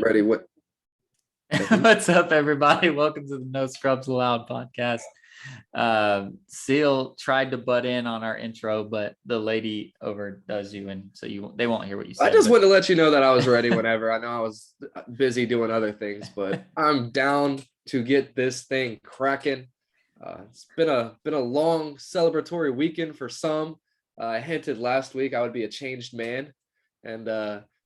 Ready? What? What's up, everybody? Welcome to the No Scrubs Allowed podcast. Seal tried to butt in on our intro, but the lady overdoes you, and so they won't hear what you said. I just wanted to let you know that I was ready whenever. I know I was busy doing other things, but I'm down to get this thing cracking. It's been a long celebratory weekend for some. I hinted last week I would be a changed man, and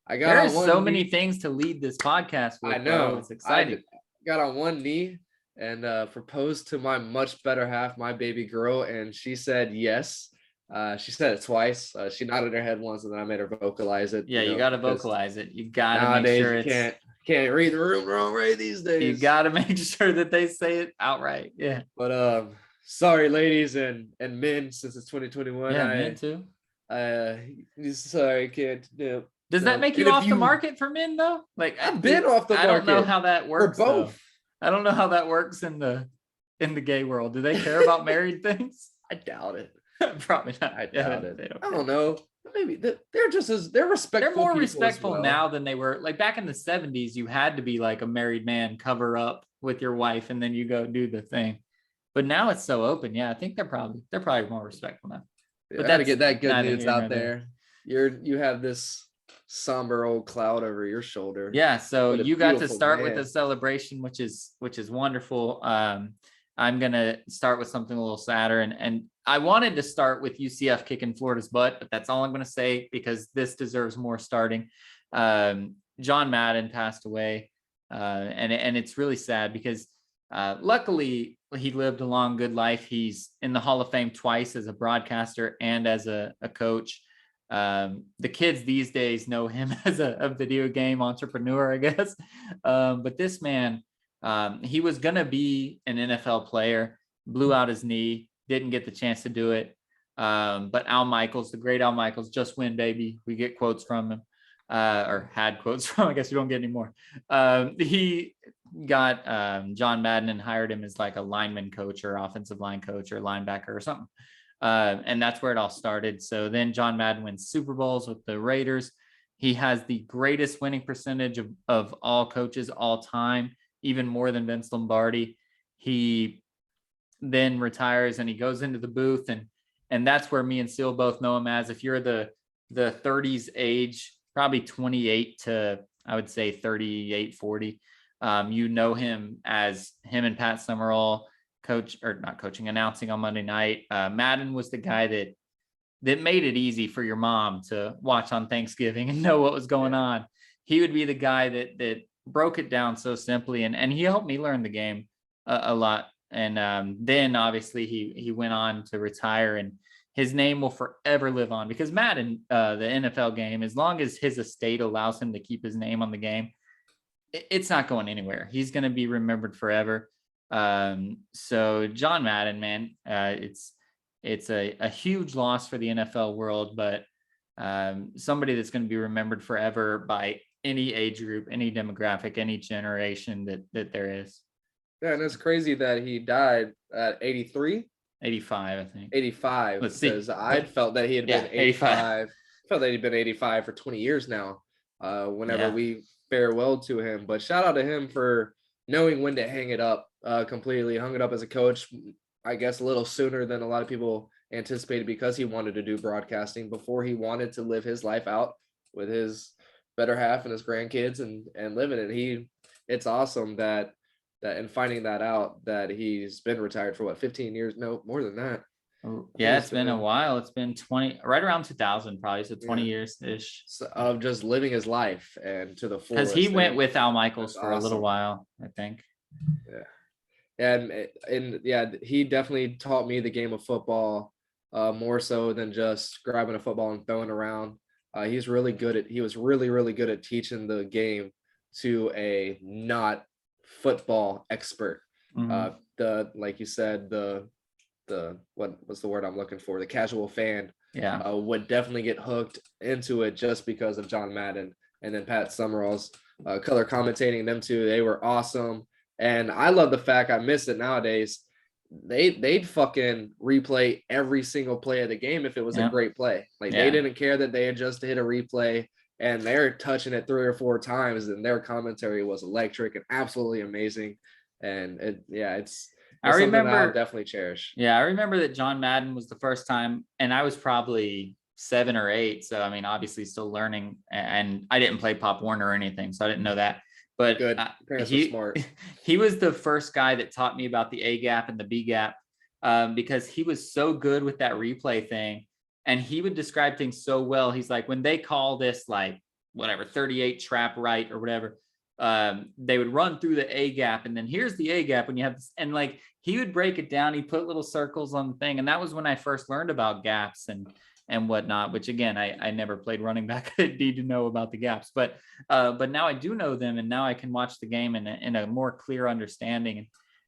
I got There's so many things to lead this podcast with. I know. Bro. It's exciting. I got on one knee and proposed to my much better half, my baby girl, and she said yes. She said it twice. She nodded her head once, and then I made her vocalize it. Yeah, you got to vocalize it. You got to make sure you can't read the room wrong right these days. You got to make sure that they say it outright. Yeah. But sorry, ladies and men, since it's 2021. Yeah, men too. Sorry, can't do. Does that make you off the market for men though? Like I've been off the market. I don't know how that works. For both. Though. I don't know how that works in the gay world. Do they care about married things? I doubt it. Probably not. I doubt it. I don't know. Maybe they're respectful. They're more respectful now than they were. Like back in the 70s, you had to be like a married man, cover up with your wife, and then you go do the thing. But now it's so open. Yeah, I think they're probably more respectful now. But got to get that good news out there. You have this somber old cloud over your shoulder. Yeah, so you got to start with a celebration, which is wonderful. I'm gonna start with something a little sadder, and I wanted to start with UCF kicking Florida's butt, but that's all I'm gonna say because this deserves more starting. John Madden passed away, and it's really sad because luckily he lived a long, good life. He's in the Hall of Fame twice as a broadcaster and as a coach. The kids these days know him as a video game entrepreneur, I guess. But this man, he was going to be an NFL player, blew out his knee, didn't get the chance to do it. But Al Michaels, the great Al Michaels, just win, baby. We get quotes from him, or had quotes from him. I guess we don't get any more. He got John Madden and hired him as like a lineman coach or offensive line coach or linebacker or something. And that's where it all started. So then John Madden wins Super Bowls with the Raiders. He has the greatest winning percentage of all coaches all time, even more than Vince Lombardi. He then retires and he goes into the booth. And that's where me and Seal both know him as. If you're the 30s age, probably 28 to, I would say 38, 40, you know him as him and Pat Summerall announcing on Monday night. Madden was the guy that made it easy for your mom to watch on Thanksgiving and know what was going on. He would be the guy that broke it down so simply, and he helped me learn the game a lot. And then obviously he went on to retire, and his name will forever live on because Madden, the NFL game, as long as his estate allows him to keep his name on the game, it's not going anywhere. He's going to be remembered forever. So John Madden, man, it's a huge loss for the NFL world, but somebody that's going to be remembered forever by any age group, any demographic, any generation that there is. Yeah, and it's crazy that he died at 83. 85, I think. 85. Let's see. Because I'd felt that he had been 85. Felt that he'd been 85 for 20 years now. Whenever we farewell to him. But shout out to him for knowing when to hang it up. Completely hung it up as a coach, I guess a little sooner than a lot of people anticipated because he wanted to do broadcasting before he wanted to live his life out with his better half and his grandkids and living it. It's awesome that and finding that out that he's been retired for 15 years? No, more than that. Yeah, it's been a while. It's been 20, right around 2000, probably. So 20 years ish of just living his life and to the fullest. Because he went with Al Michaels for a little while, I think. Yeah. And he definitely taught me the game of football more so than just grabbing a football and throwing around. He was really, really good at teaching the game to a not football expert. Mm-hmm. Like you said, the what was the word I'm looking for? The casual fan would definitely get hooked into it just because of John Madden and then Pat Summerall's color commentating. Them two, they were awesome. And I love the fact, I miss it nowadays, they'd fucking replay every single play of the game if it was a great play. Like they didn't care that they had just hit a replay. and they're touching it 3 or 4 times, and their commentary was electric and absolutely amazing. And it's something that I'll definitely cherish. Yeah, I remember that John Madden was the first time, and I was probably 7 or 8. So I mean, obviously still learning, and I didn't play Pop Warner or anything, so I didn't know that. But good. Parents are smart. He was the first guy that taught me about the A gap and the B gap, because he was so good with that replay thing, and he would describe things so well. He's like, when they call this like whatever 38 trap right or whatever, they would run through the A gap, and then here's the A gap when you have this, and like he would break it down. He put little circles on the thing, and that was when I first learned about gaps and whatnot, which again, I never played running back. I didn't need to know about the gaps, but now I do know them, and now I can watch the game in a more clear understanding.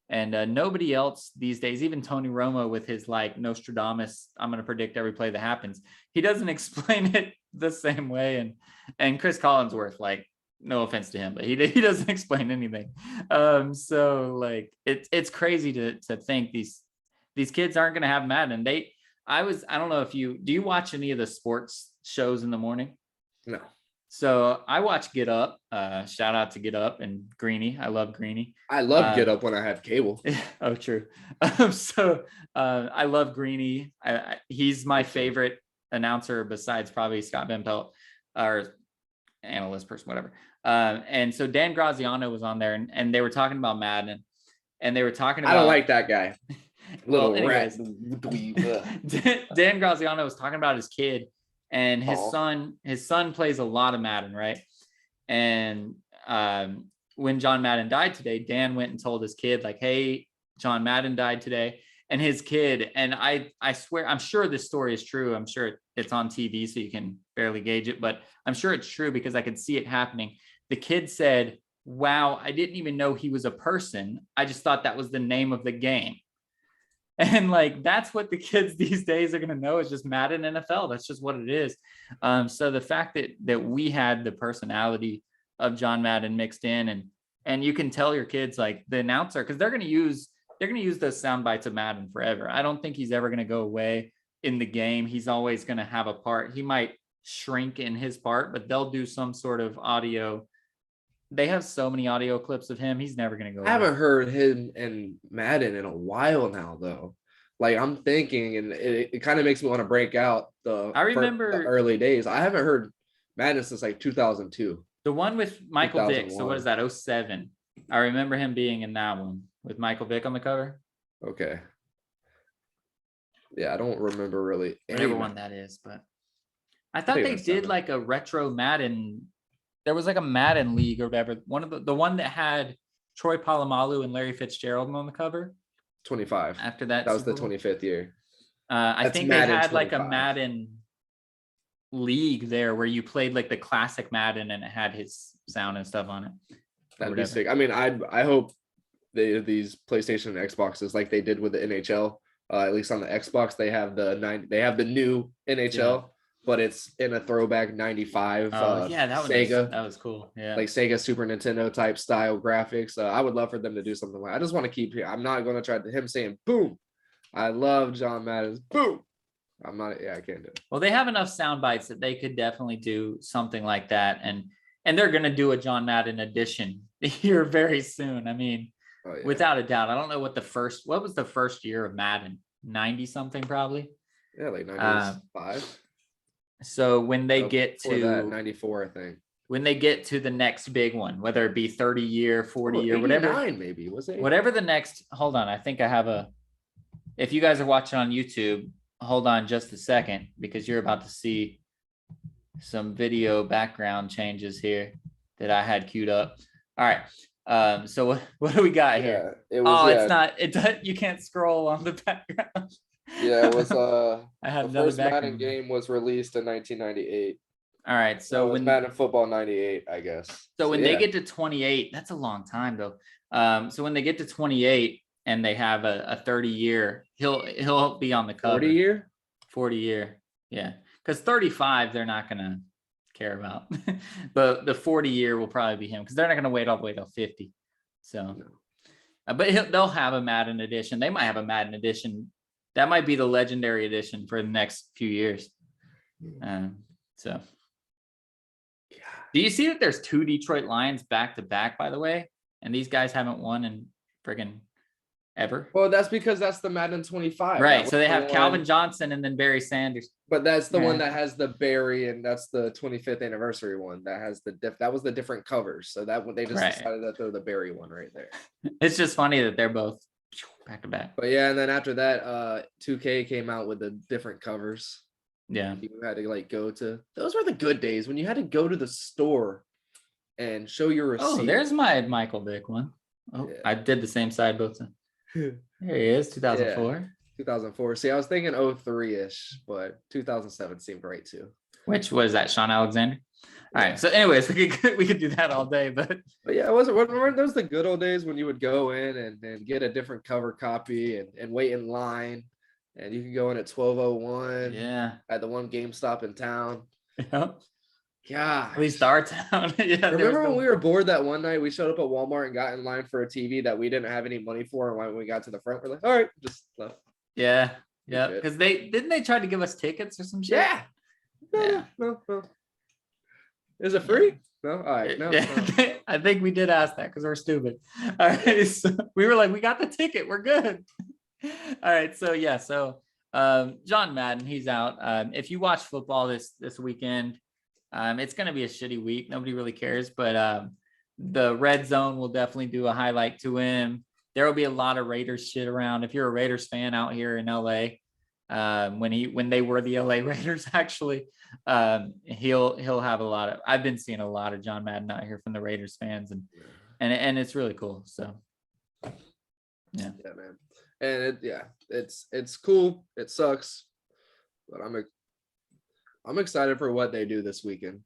And nobody else these days, even Tony Romo with his like Nostradamus, I'm going to predict every play that happens, he doesn't explain it the same way. And Chris Collinsworth, like, no offense to him, but he doesn't explain anything. So like it's crazy to think these kids aren't going to have Madden. I don't know if do you watch any of the sports shows in the morning? No. So I watch Get Up. Shout out to Get Up and Greeny. I love Greeny. I love Get Up when I had cable. Oh, true. So I love Greeny. He's my favorite announcer besides probably Scott Van Pelt, or analyst person, whatever. And so Dan Graziano was on there, and they were talking about Madden, and they were talking about. I don't like that guy. Little rat. Dan Graziano was talking about his kid. And his son plays a lot of Madden, right? And when John Madden died today, Dan went and told his kid, like, hey, John Madden died today. And his kid, and I swear, I'm sure this story is true. I'm sure it's on TV, so you can barely gauge it, but I'm sure it's true because I could see it happening. The kid said, wow, I didn't even know he was a person. I just thought that was the name of the game. And like, that's what the kids these days are going to know is just Madden NFL. That's just what it is. So the fact that we had the personality of John Madden mixed in, and you can tell your kids, like, the announcer, because they're going to use those sound bites of Madden forever. I don't think he's ever going to go away in the game. He's always going to have a part. He might shrink in his part, but they'll do some sort of audio. They have so many audio clips of him. He's never going to go. I haven't heard him and Madden in a while now, though. Like, I'm thinking, and it kind of makes me want to break out the early days. I haven't heard Madden since like 2002. The one with Michael Vick. So what is that? 07. I remember him being in that one with Michael Vick on the cover. Okay. Yeah, I don't remember really. Whatever one that is, but I thought they did like a retro Madden. There was like a Madden league or whatever. One of the one that had Troy Polamalu and Larry Fitzgerald on the cover. 25. After that was the 25th year. I think Madden they had 25. Like a Madden league there where you played like the classic Madden and it had his sound and stuff on it. That'd be sick. I mean, I hope these PlayStation and Xboxes, like they did with the NHL. At least on the Xbox, they have the new NHL. But it's in a throwback 95 Sega. That was cool. Yeah. Like Sega Super Nintendo type style graphics. I would love for them to do something like I just want to keep here. I'm not going to try to him saying boom. I love John Madden's boom. I can't do it. Well, they have enough sound bites that they could definitely do something like that. And they're going to do a John Madden edition here very soon. I mean, without a doubt. I don't know what was the first year of Madden? 90 something probably. Yeah, like 95. So when they get to that, 94, I think. When they get to the next big one, whether it be 30 year, 40 year, whatever, maybe was it? Whatever the next. Hold on, I think I have if you guys are watching on YouTube, hold on just a second because you're about to see some video background changes here that I had queued up. All right. So what do we got here? It's not. You can't scroll on the background. Yeah, it was I had the first Madden game was released in 1998. All right, so when Madden Football 98, I guess. So when they get to 28, that's a long time though. So when they get to 28 and they have a 30 year, he'll be on the cover. 40 year, yeah. Because 35 they're not gonna care about, but the 40 year will probably be him because they're not gonna wait all the way till 50. So, but they'll have a Madden edition. They might have a Madden edition. That might be the legendary edition for the next few years. So Do you see that there's 2 Detroit Lions back to back, by the way? And these guys haven't won in friggin' ever. Well, that's because that's the Madden 25. Right. So they have Calvin Johnson and then Barry Sanders. But that's the one that has the Barry, and that's the 25th anniversary one that has that was the different covers. So that they just decided that they're the Barry one right there. It's just funny that they're both back to back. But yeah, and then after that, 2K came out with the different covers. Yeah. You had to like go to, those were the good days when you had to go to the store and show your receipt. Oh, there's my Michael Vick one. Oh, yeah. I did the same side both times. There he is, 2004. Yeah, 2004. See, I was thinking 03-ish, but 2007 seemed right too. Which was that, Sean Alexander? All right. So, anyways, we could do that all day, but yeah, weren't those the good old days when you would go in and get a different cover copy and wait in line, and you could go in at 12:01. Yeah. At the one GameStop in town. Yep. Yeah. At least our town. Yeah. Remember when we were bored that one night? We showed up at Walmart and got in line for a TV that we didn't have any money for, and when we got to the front, we're like, all right, just left. Yeah. Yeah. Because they try to give us tickets or some shit. Yeah. No. Is it free? No. All right. No. I think we did ask that because we're stupid. All right. So we were like, we got the ticket. We're good. All right. So yeah. So John Madden, he's out. If you watch football this weekend, it's going to be a shitty week. Nobody really cares, but the Red Zone will definitely do a highlight to him. There will be a lot of Raiders shit around. If you're a Raiders fan out here in LA, when they were the LA Raiders, actually, he'll have a lot of. I've been seeing a lot of John Madden out here from the Raiders fans, and it's really cool. So, yeah, man, and it's cool. It sucks, but I'm excited for what they do this weekend.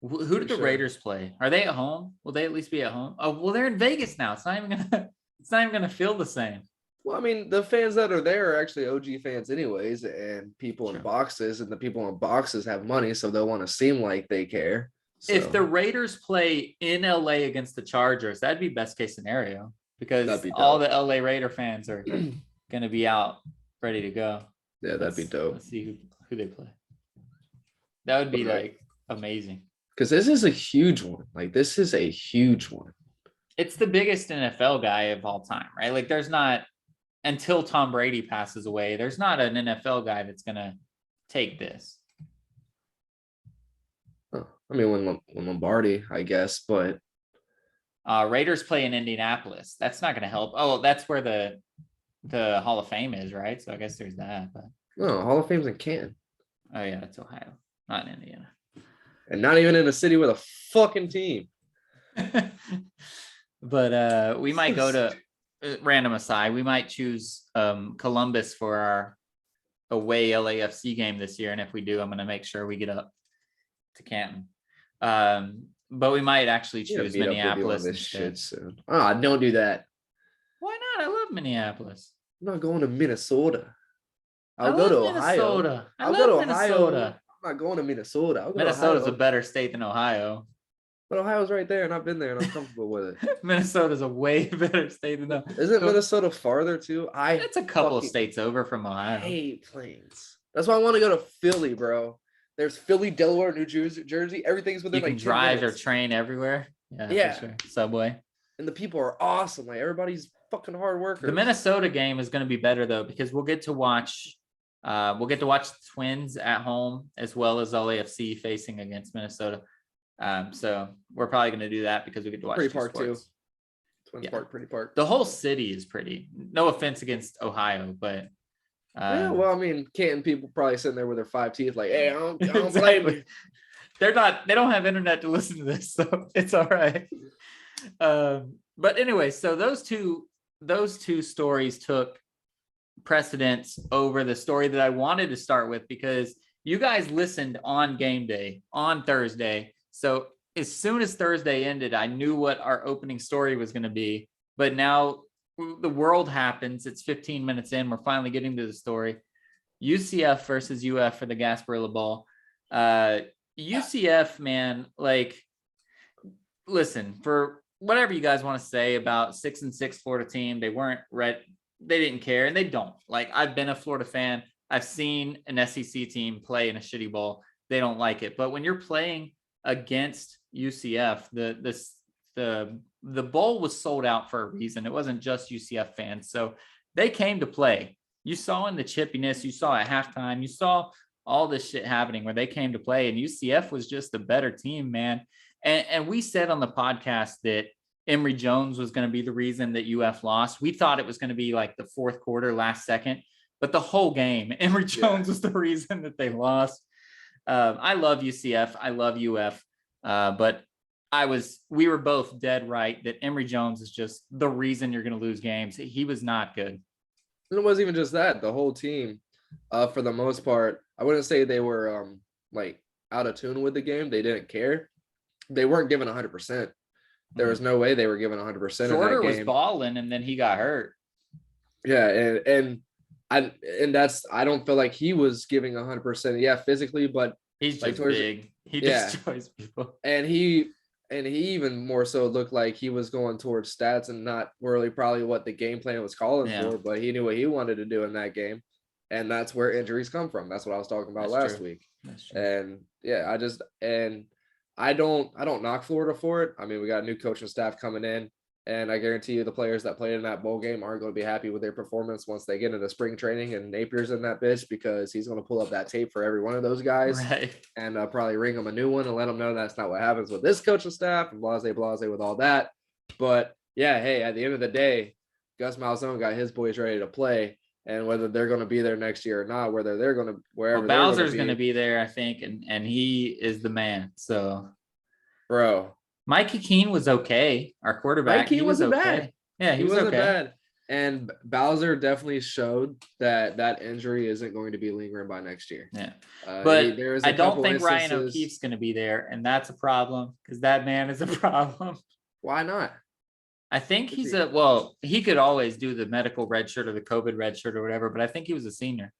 Who did the Raiders play? Are they at home? Will they at least be at home? Oh, well, they're in Vegas now. It's not even gonna feel the same. Well, I mean, the fans that are there are actually OG fans anyways, and people in boxes, and the people in boxes have money, so they'll want to seem like they care. So. If the Raiders play in LA against the Chargers, that'd be best case scenario because all the LA Raider fans are gonna be out ready to go. Yeah, that'd be dope. Let's see who they play. That would be like amazing. Because this is a huge one. Like, this is a huge one. It's the biggest NFL guy of all time, right? Like, there's not, until Tom Brady passes away, there's not an NFL guy that's going to take this. Oh, I mean, when Lombardi, I guess, but. Raiders play in Indianapolis. That's not going to help. Oh, that's where the Hall of Fame is, right? So I guess there's that. But no, Hall of Fame's in Canton. Oh, yeah, that's Ohio, not in Indiana. And not even in a city with a fucking team. But we might go to random aside. We might choose Columbus for our away LAFC game this year. And if we do, I'm going to make sure we get up to Canton. But we might actually choose Minneapolis instead. Soon. Don't do that. Why not? I love Minneapolis. I'm not going to Minnesota. I'll go to Ohio. I'll go to Minnesota. I'm not going to Minnesota. Minnesota's a better state than Ohio. But Ohio's right there, and I've been there, and I'm comfortable with it. Minnesota's a way better state than Ohio. Isn't Minnesota farther, too? It's a couple of states over from Ohio. I hate planes. That's why I want to go to Philly, bro. There's Philly, Delaware, New Jersey. Everything's within you can drive or train everywhere. Yeah. For sure. Subway. And the people are awesome. Like, everybody's fucking hard workers. The Minnesota game is going to be better, though, because we'll get to watch the Twins at home as well as LAFC facing against Minnesota. So we're probably going to do that because we get to watch Pretty Park too. Twins Park, Pretty Park. The whole city is pretty. No offense against Ohio, but yeah, well, I mean, Canton people probably sitting there with their 5 teeth, like, hey, I don't blame me. They don't have internet to listen to this, so it's all right. But anyway, so those two stories took precedence over the story that I wanted to start with because you guys listened on game day on Thursday. So as soon as Thursday ended, I knew what our opening story was going to be. But now the world happens. It's 15 minutes in. We're finally getting to the story. UCF versus UF for the Gasparilla Bowl. UCF, man, like, listen, for whatever you guys want to say about 6-6 Florida team, they weren't ready. They didn't care, and they don't. Like, I've been a Florida fan. I've seen an SEC team play in a shitty bowl. They don't like it. But when you're playing against UCF, the bowl was sold out for a reason. It wasn't just UCF fans. So they came to play. You saw in the chippiness, you saw at halftime, you saw all this shit happening where they came to play, and UCF was just the better team, man. And we said on the podcast that Emory Jones was going to be the reason that UF lost. We thought it was going to be like the fourth quarter, last second, but the whole game, Emory Jones was the reason that they lost. I love UCF. I love UF. But we were both dead right that Emory Jones is just the reason you're going to lose games. He was not good. And it wasn't even just that. The whole team, for the most part, I wouldn't say they were like out of tune with the game. They didn't care. They weren't given 100%. There was no way they were given 100% in that game. Was balling, and then he got hurt. Yeah, and I don't feel like he was giving 100%. Yeah, physically, but he's just big. He destroys people. And he even more so looked like he was going towards stats and not really probably what the game plan was calling for, but he knew what he wanted to do in that game. And that's where injuries come from. That's what I was talking about last week. And yeah, I don't knock Florida for it. I mean, we got a new coaching staff coming in, and I guarantee you the players that played in that bowl game aren't going to be happy with their performance once they get into spring training and Napier's in that bitch, because he's going to pull up that tape for every one of those guys and probably ring them a new one and let them know that's not what happens with this coaching staff and blase with all that. But yeah, hey, at the end of the day, Gus Malzahn got his boys ready to play. And whether they're going to be there next year or not, whether they're going to wherever Bowser's going to be there, I think, and he is the man. So, bro, Mikey Keene was okay. Our quarterback, he wasn't okay. bad. Yeah, he wasn't bad. And Bowser definitely showed that injury isn't going to be lingering by next year. Yeah, but I don't think Ryan O'Keefe's going to be there, and that's a problem because that man is a problem. Why not? I think he could always do the medical red shirt or the COVID red shirt or whatever, but I think he was a senior,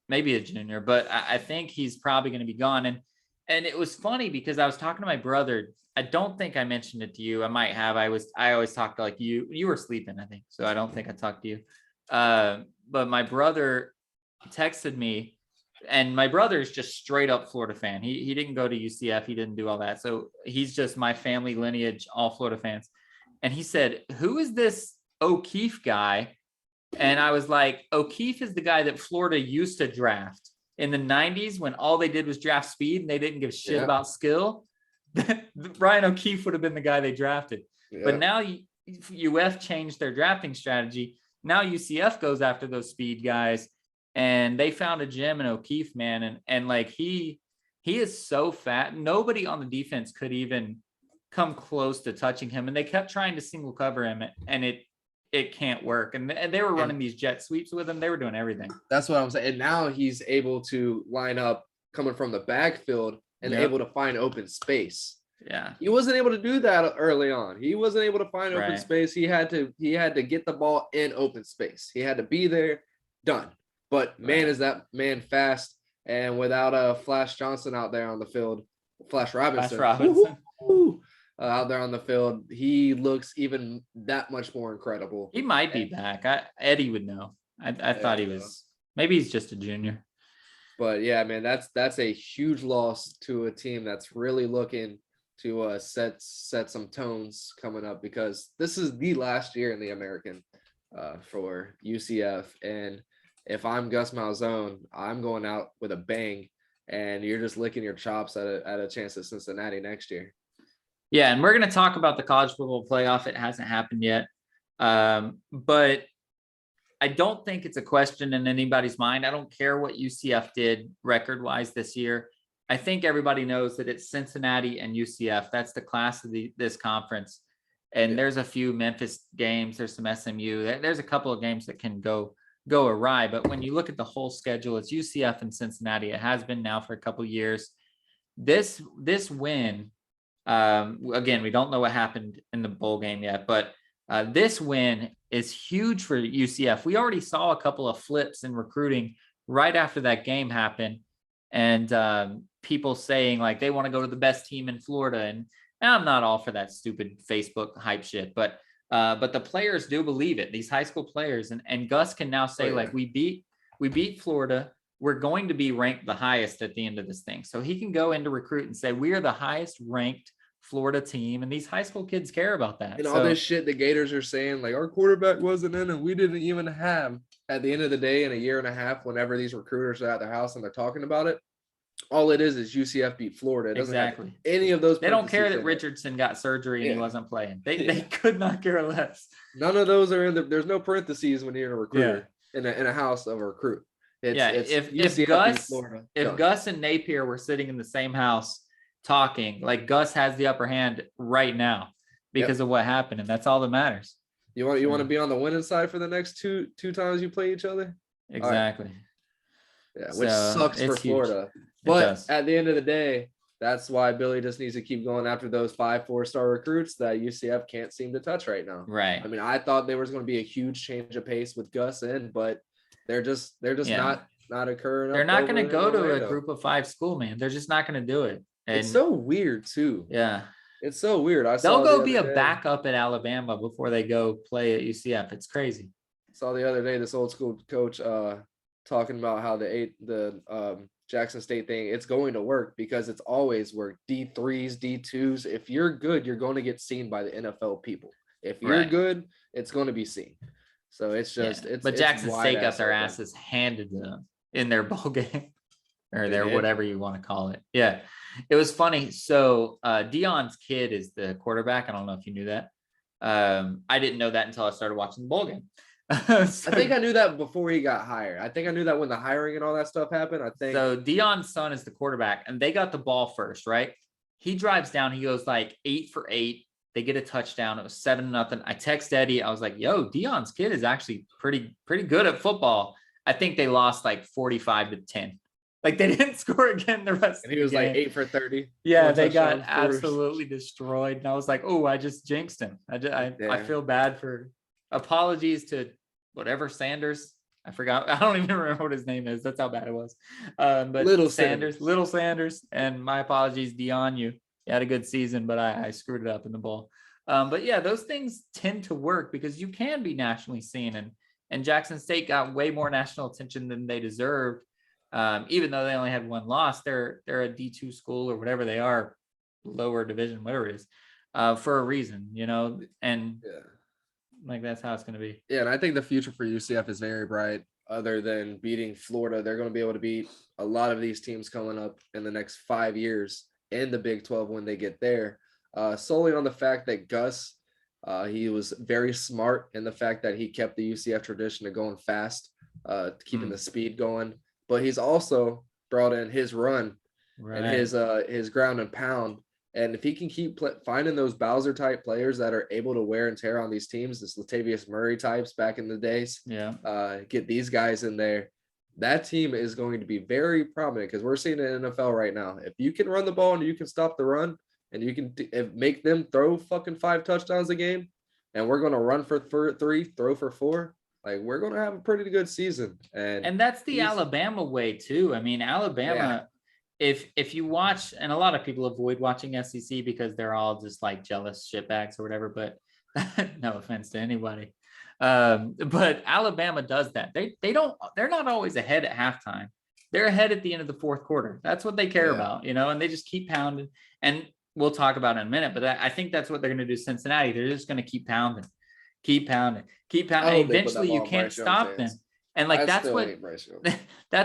maybe a junior, but I think he's probably going to be gone. And it was funny because I was talking to my brother. I don't think I mentioned it to you. I might have. I always talk to like you were sleeping, I think. So I don't think I talked to you. But my brother texted me, and my brother is just straight up Florida fan. He didn't go to UCF. He didn't do all that. So he's just my family lineage, all Florida fans. And he said, "Who is this O'Keefe guy?" And I was like, O'Keefe is the guy that Florida used to draft in the 90s when all they did was draft speed and they didn't give shit about skill. Ryan O'Keefe would have been the guy they drafted. Yeah. But now UF changed their drafting strategy. Now UCF goes after those speed guys, and they found a gem in O'Keefe, man. And like he is so fat. Nobody on the defense could even come close to touching him, and they kept trying to single cover him, and it can't work. And they were running these jet sweeps with him. They were doing everything. That's what I'm saying. And now he's able to line up coming from the backfield and able to find open space. Yeah, he wasn't able to do that early on. He wasn't able to find open space. He had to get the ball in open space. He had to be there, done. But man, is that man fast. And without Flash Johnson out there on the field, Flash Robinson. Out there on the field, he looks even that much more incredible. He might be back. Eddie would know. I thought he was. Maybe he's just a junior. But yeah, man, that's a huge loss to a team that's really looking to set some tones coming up, because this is the last year in the American for UCF. And if I'm Gus Malzahn, I'm going out with a bang, and you're just licking your chops at a chance at Cincinnati next year. Yeah, and we're going to talk about the college football playoff. It hasn't happened yet. But I don't think it's a question in anybody's mind. I don't care what UCF did record-wise this year. I think everybody knows that it's Cincinnati and UCF. That's the class of this conference. And there's a few Memphis games. There's some SMU. There's a couple of games that can go awry. But when you look at the whole schedule, it's UCF and Cincinnati. It has been now for a couple of years. This win, again, we don't know what happened in the bowl game yet, but this win is huge for UCF. We already saw a couple of flips in recruiting right after that game happened, and people saying like they want to go to the best team in Florida, and I'm not all for that stupid Facebook hype shit, but the players do believe it. These high school players, and Gus can now say like we beat Florida. we're going to be ranked the highest at the end of this thing. So he can go into recruit and say, we are the highest ranked Florida team. And these high school kids care about that. And all this shit the Gators are saying, like, our quarterback wasn't in and we didn't even have. At the end of the day, in a year and a half, whenever these recruiters are at their house and they're talking about it, all it is UCF beat Florida. It doesn't have any of those. They don't care that Richardson got surgery and he wasn't playing. They could not care less. None of those are in there's no parentheses when you're a recruiter in a house of a recruit. If Gus and Napier were sitting in the same house talking, like, Gus has the upper hand right now because of what happened, and that's all that matters. You want to be on the winning side for the next two times you play each other? Exactly. Yeah, which sucks for Florida. But at the end of the day, that's why Billy just needs to keep going after those 5 4-star recruits that UCF can't seem to touch right now. Right. I mean, I thought there was going to be a huge change of pace with Gus in, but they're just not occurring. They're not going to go to a group of 5 school, man. They're just not going to do it. And it's so weird too. Yeah. It's so weird. They'll go be a backup at Alabama before they go play at UCF. It's crazy. Saw the other day this old school coach talking about how the Jackson State thing, it's going to work because it's always worked. D3s, D2s. If you're good, you're going to get seen by the NFL people. If you're good, it's going to be seen. So it's just but Jackson State got their asses handed to them in their bowl game or their whatever you want to call it. Yeah. It was funny. So Deion's kid is the quarterback. I don't know if you knew that. I didn't know that until I started watching the bowl game. I think I knew that before he got hired. I think I knew that when the hiring and all that stuff happened. I think so. Deion's son is the quarterback, and they got the ball first, right? He drives down. He goes like 8 for 8. They get a touchdown. It was 7-0. I text Eddie. I was like, "Yo, Deion's kid is actually pretty good at football." I think they lost like 45-10. Like, they didn't score again the rest. And he was like 8 for 30. Yeah, they got absolutely destroyed. And I was like, "Oh, I just jinxed him." I feel bad for. Apologies to whatever Sanders. I forgot. I don't even remember what his name is. That's how bad it was. But Little Sanders. And my apologies, Deion. You had a good season, but I screwed it up in the bowl. But yeah, those things tend to work because you can be nationally seen. And Jackson State got way more national attention than they deserved. Even though they only had 1 loss, they're a D2 school or whatever they are, lower division, whatever it is, for a reason, and like, that's how it's going to be. Yeah, and I think the future for UCF is very bright. Other than beating Florida, they're going to be able to beat a lot of these teams coming up in the next 5 years in the Big 12 when they get there, solely on the fact that Gus, he was very smart in the fact that he kept the UCF tradition of going fast, keeping the speed going. But he's also brought in his run and his ground and pound. And if he can keep finding those Bowser type players that are able to wear and tear on these teams, this Latavius Murray types back in the days, get these guys in there, that team is going to be very prominent because we're seeing it in the NFL right now. If you can run the ball and you can stop the run and you can make them throw fucking 5 touchdowns a game, and we're going to run for 3, throw for 4, like, we're going to have a pretty good season. And that's the Alabama way too. I mean, Alabama, if you watch, and a lot of people avoid watching SEC because they're all just like jealous shitbags or whatever, but no offense to anybody. But Alabama does that. They're not always ahead at halftime. They're ahead at the end of the 4th quarter. That's what they care about, and they just keep pounding. And we'll talk about it in a minute, but I think that's what they're going to do. Cincinnati, they're just going to keep pounding. And eventually you can't stop them. And like, that's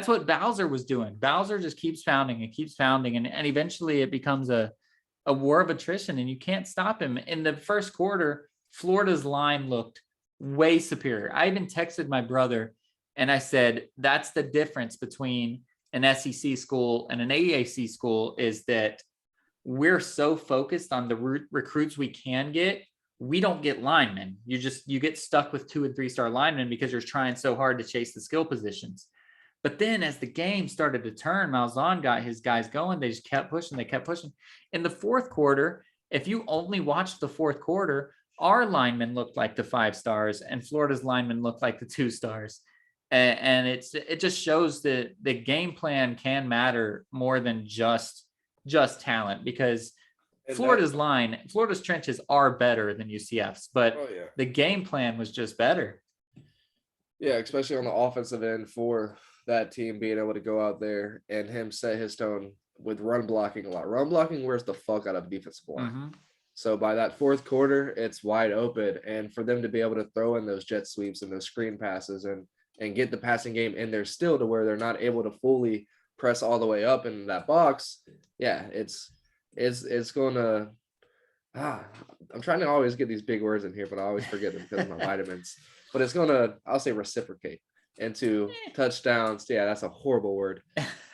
what Bowser was doing. Bowser just keeps pounding and keeps pounding. And eventually it becomes a war of attrition and you can't stop him. In the 1st quarter, Florida's line looked way superior. I even texted my brother and I said, that's the difference between an SEC school and an AAC school, is that we're so focused on the recruits we can get. We don't get linemen. You get stuck with 2- and 3-star linemen because you're trying so hard to chase the skill positions. But then as the game started to turn, Malzahn got his guys going. They just kept pushing. They kept pushing. In the 4th quarter, if you only watched the 4th quarter, our linemen looked like the 5 stars and Florida's linemen looked like the 2 stars. And it just shows that the game plan can matter more than just talent, because Florida's trenches are better than UCF's, but the game plan was just better. Yeah, especially on the offensive end for that team being able to go out there and him set his tone with run blocking a lot. Run blocking wears the fuck out of defensive line. So by that fourth quarter, it's wide open. And for them to be able to throw in those jet sweeps and those screen passes and get the passing game in there still to where they're not able to fully press all the way up in that box. Yeah, it's going to I'm trying to always get these big words in here, but I always forget them because of my vitamins. But it's going to, I'll say reciprocate into touchdowns. Yeah, that's a horrible word.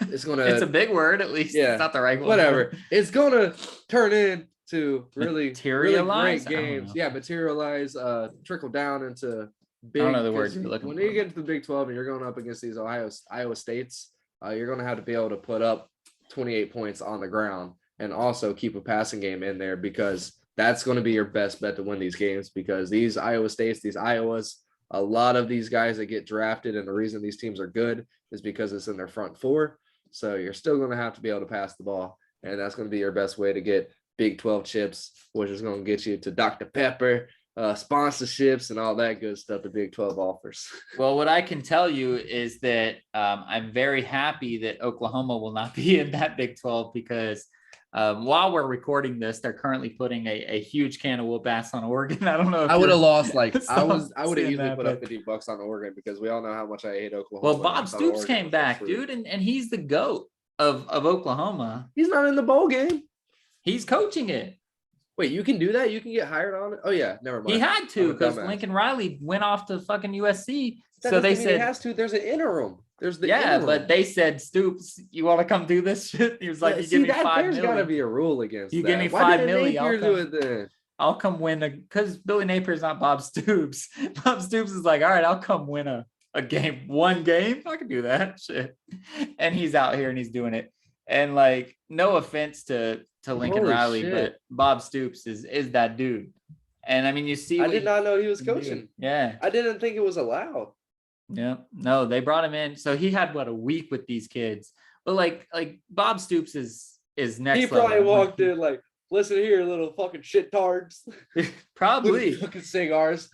It's going to. It's a big word, at least. Yeah, it's not the right one. Whatever. It's going to turn into really great games. Yeah, materialize, trickle down into big. I don't know the words you're looking when for. you get to the Big 12 and you're going up against these Iowa States, you're going to have to be able to put up 28 points on the ground and also keep a passing game in there, because that's going to be your best bet to win these games, because these Iowa States, these Iowas, a lot of these guys that get drafted, and the reason these teams are good is because it's in their front four. So you're still going to have to be able to pass the ball, and that's going to be your best way to get Big 12 chips, which is going to get you to Dr. Pepper, sponsorships, and all that good stuff the Big 12 offers. Well, what I can tell you is that I'm very happy that Oklahoma will not be in that Big 12, because while we're recording this, they're currently putting a huge can of whoop ass on Oregon. I don't know if I would have lost I would have easily put up $50 on Oregon, because we all know how much I hate Oklahoma. Well, Bob Stoops came back, dude, and he's the GOAT of Oklahoma. He's not in the bowl game. He's coaching it. Wait, you can do that? You can get hired on it? Oh, yeah, never mind. He had to, because Lincoln Riley went off to fucking USC. So they said he has to. There's an interim. There's the interim. But they said, Stoops, you want to come do this shit? He was like, you give me $5 million. There's got to be a rule against you that. Give me $5 million. I'll come win because Billy Napier's not Bob Stoops. Bob Stoops is like, all right, I'll come win a game, one game. I can do that shit. And he's out here and he's doing it. And like, no offense to Lincoln Riley, but Bob Stoops is that dude. And I mean, you see, I did not know he was coaching. Yeah. I didn't think it was allowed. Yeah. No, they brought him in. So he had a week with these kids. But like Bob Stoops is next. He probably walked in like, listen here, little fucking shit tards. Probably. Fucking cigars.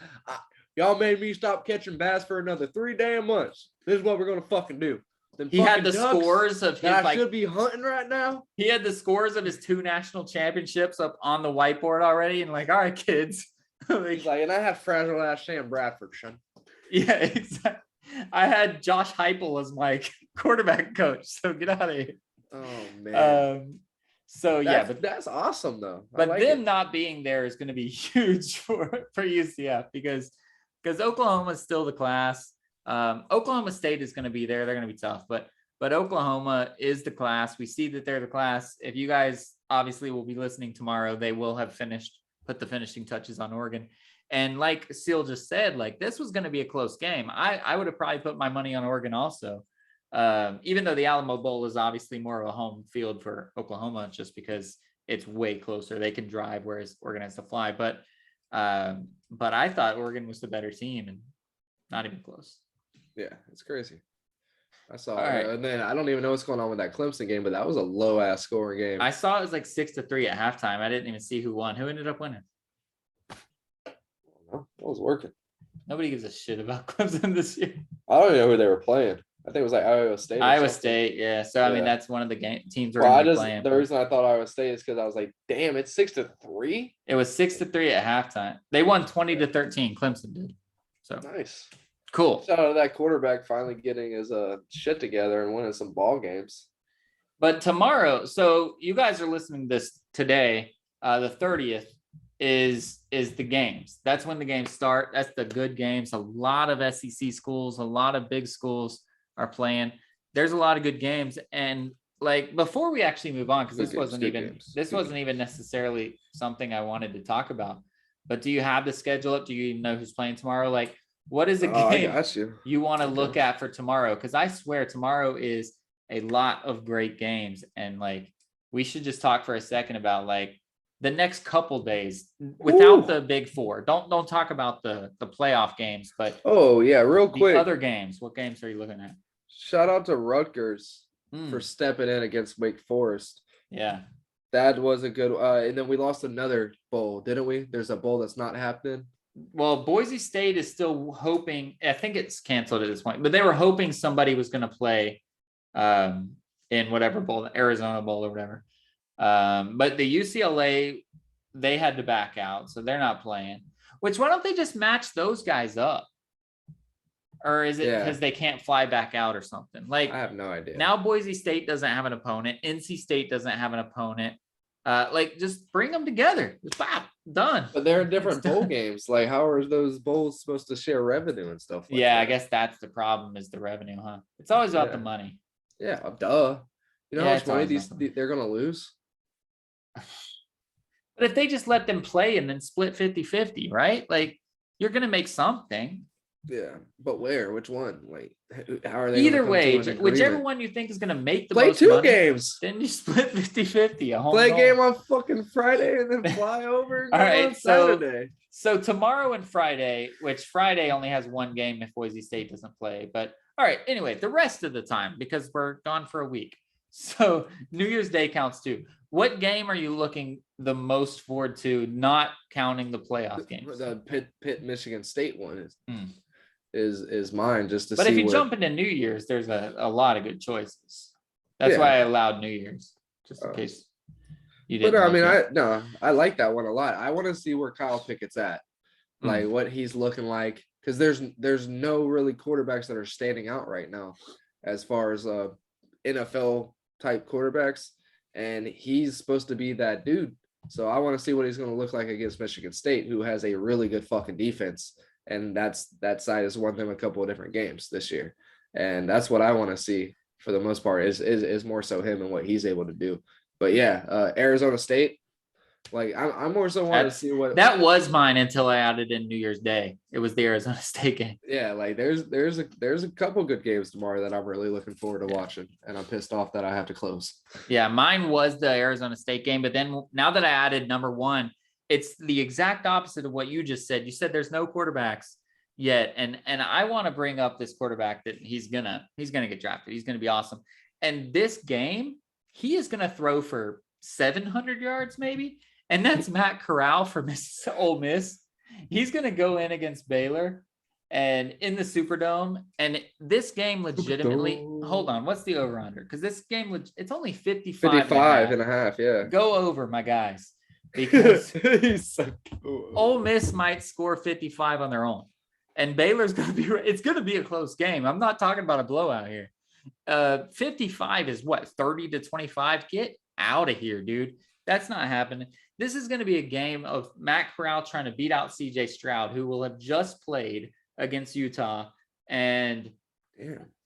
Y'all made me stop catching bass for another 3 damn months. This is what we're gonna fucking do. He had the scores of his. I should be hunting right now. He had the scores of his 2 national championships up on the whiteboard already, and like, all right, kids. He's like, and I have fragile ass Sam Bradford, son. Yeah, exactly. I had Josh Heupel as my quarterback coach. So get out of here. Oh man. But that's awesome though. But them not being there is going to be huge for UCF because Oklahoma is still the class. Oklahoma State is going to be there. They're going to be tough, but Oklahoma is the class. We see that they're the class. If you guys obviously will be listening tomorrow, they will have put the finishing touches on Oregon. And like Seal just said, like this was going to be a close game. I would have probably put my money on Oregon also. Even though the Alamo Bowl is obviously more of a home field for Oklahoma, just because it's way closer. They can drive, whereas Oregon has to fly. But I thought Oregon was the better team, and not even close. Yeah, it's crazy. I saw it. And then I don't even know what's going on with that Clemson game, but that was a low ass scoring game. I saw it was like 6-3 at halftime. I didn't even see who won. Who ended up winning? It was working. Nobody gives a shit about Clemson this year. I don't even know who they were playing. I think it was like Iowa State. Iowa State, yeah. So I mean, that's one of the teams we're going to be playing. The reason I thought Iowa State is because I was like, damn, it's 6-3. It was 6-3 at halftime. They won 20-13. Clemson did. So nice. Cool. Shout out to that quarterback finally getting his shit together and winning some ball games. But tomorrow, so you guys are listening to this today, the 30th is the games. That's when the games start. That's the good games. A lot of SEC schools, a lot of big schools are playing. There's a lot of good games. And like before we actually move on, because this wasn't even necessarily something I wanted to talk about. But do you have the schedule up? Do you even know who's playing tomorrow? Like, what is a game you want to look at for tomorrow? Because I swear tomorrow is a lot of great games. And like, we should just talk for a second about like the next couple days without the big four. Don't talk about the playoff games, but real quick. Other games. What games are you looking at? Shout out to Rutgers for stepping in against Wake Forest. Yeah. That was a good and then we lost another bowl, didn't we? There's a bowl that's not happening. Well, Boise State is still hoping. I think it's canceled at this point, but they were hoping somebody was going to play in whatever bowl, Arizona Bowl or whatever. But the UCLA, they had to back out, so they're not playing. Which, why don't they just match those guys up? Or is it because they can't fly back out or something? Like, I have no idea. Now Boise State doesn't have an opponent. NC State doesn't have an opponent. Like, just bring them together. Just done. But they're in different bowl games. Like, how are those bowls supposed to share revenue and stuff like that? I guess that's the problem, is the revenue, huh? It's always about the money. Yeah, duh. You know how much money they're gonna lose? But if they just let them play and then split 50-50, right? Like, you're gonna make something. Yeah, but where? Which one? Like, how are they? Either way, whichever one you think is going to make the play most two money, games. Then you split 50-50. Play a game on fucking Friday and then fly over. All right, so tomorrow and Friday, which Friday only has one game if Boise State doesn't play. But all right, anyway, the rest of the time, because we're gone for a week, so New Year's Day counts too. What game are you looking the most forward to, not counting the playoff games? The Pitt Michigan State one is mine, just to see. But if you jump into New Year's, there's a lot of good choices. That's why I allowed New Year's, just in case you didn't. But I mean, I like that one a lot. I want to see where Kyle Pickett's at, like what he's looking like, because there's no really quarterbacks that are standing out right now as far as NFL type quarterbacks, and he's supposed to be that dude. So I want to see what he's going to look like against Michigan State, who has a really good fucking defense. And that side has won them a couple of different games this year. And that's what I want to see for the most part is more so him and what he's able to do. But yeah, Arizona State, like I'm more so wanting to see what that was mine until I added in New Year's Day. It was the Arizona State game. Yeah, like there's a couple good games tomorrow that I'm really looking forward to watching, and I'm pissed off that I have to close. Yeah, mine was the Arizona State game, but then now that I added number one, it's the exact opposite of what you just said. You said there's no quarterbacks yet, and I want to bring up this quarterback that he's gonna get drafted. He's gonna be awesome. And this game, he is gonna throw for 700 yards maybe, and that's Matt Corral from Ole Miss. He's gonna go in against Baylor and in the Superdome. And this game legitimately, hold on, what's the over under? Because this game, it's only 55 and a half. Yeah, go over, my guys. Because Ole Miss might score 55 on their own, and Baylor's it's going to be a close game. I'm not talking about a blowout here. 55 is what, 30-25? Get out of here, dude. That's not happening. This is going to be a game of Matt Corral trying to beat out CJ Stroud, who will have just played against Utah. And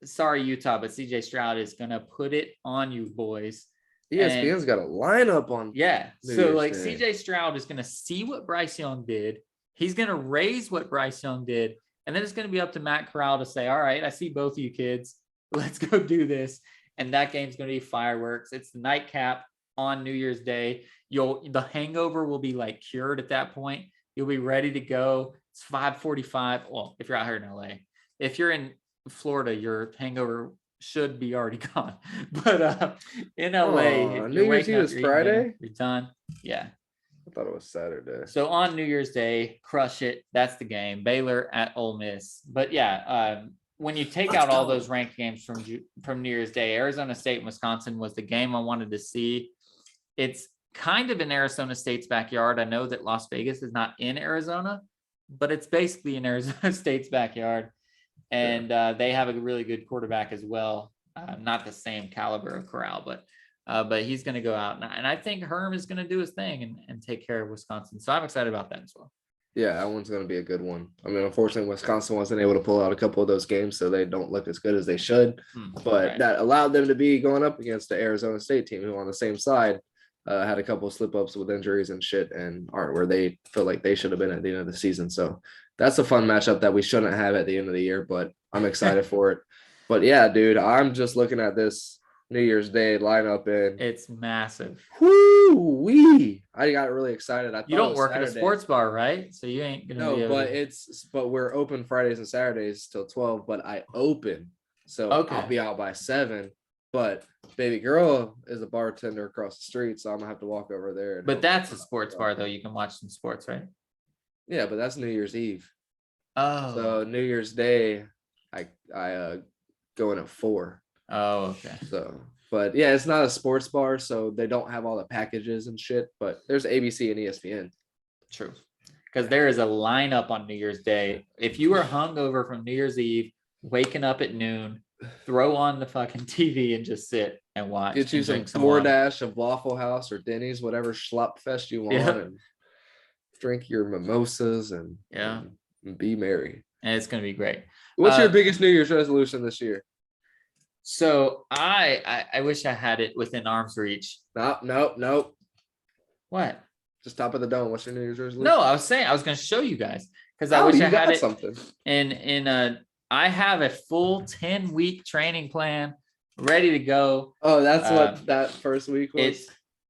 sorry, Utah, but CJ Stroud is going to put it on you, boys. ESPN's got a lineup on. Yeah. So like CJ Stroud is going to see what Bryce Young did. He's going to raise what Bryce Young did. And then it's going to be up to Matt Corral to say, all right, I see both of you kids. Let's go do this. And that game's going to be fireworks. It's the nightcap on New Year's Day. The hangover will be like cured at that point. You'll be ready to go. It's 5:45. Well, if you're out here in LA, if you're in Florida, your hangover should be already gone. But in LA, New Year's Eve is Friday. You're done. Yeah. I thought it was Saturday. So on New Year's Day, crush it. That's the game. Baylor at Ole Miss. But yeah, when you take out all those ranked games from New Year's Day, Arizona State and Wisconsin was the game I wanted to see. It's kind of in Arizona State's backyard. I know that Las Vegas is not in Arizona, but it's basically in Arizona State's backyard. And they have a really good quarterback as well. Not the same caliber of Corral, but he's going to go out. And I think Herm is going to do his thing and take care of Wisconsin. So I'm excited about that as well. Yeah, that one's going to be a good one. I mean, unfortunately, Wisconsin wasn't able to pull out a couple of those games, so they don't look as good as they should. But that allowed them to be going up against the Arizona State team, who on the same side had a couple of slip-ups with injuries and shit and aren't where they feel like they should have been at the end of the season. So that's a fun matchup that we shouldn't have at the end of the year, but I'm excited for it. But yeah, dude, I'm just looking at this New Year's Day lineup and it's massive. Woo-wee. I got really excited. I thought you don't work at a sports bar, right? So you ain't gonna be able but we're open Fridays and Saturdays till 12, but I open. So I'll be out by 7. But baby girl is a bartender across the street, so I'm gonna have to walk over there. But that's a sports bar though. You can watch some sports, right? Yeah, but that's New Year's Eve. Oh. So New Year's Day, I go in at 4. Oh, okay. So, but yeah, it's not a sports bar, so they don't have all the packages and shit. But there's ABC and ESPN. True. Because there is a lineup on New Year's Day. If you are hungover from New Year's Eve, waking up at noon, throw on the fucking TV and just sit and watch. Get you some DoorDash of Waffle House or Denny's, whatever schlop fest you want, and drink your mimosas and be merry. And it's gonna be great. What's your biggest New Year's resolution this year? So I wish I had it within arm's reach. Nope. What? Just top of the dome. What's your New Year's resolution? No, I was saying I was going to show you guys because I wish I had it. Something. I have a full 10-week training plan ready to go. Oh, that's what that first week was.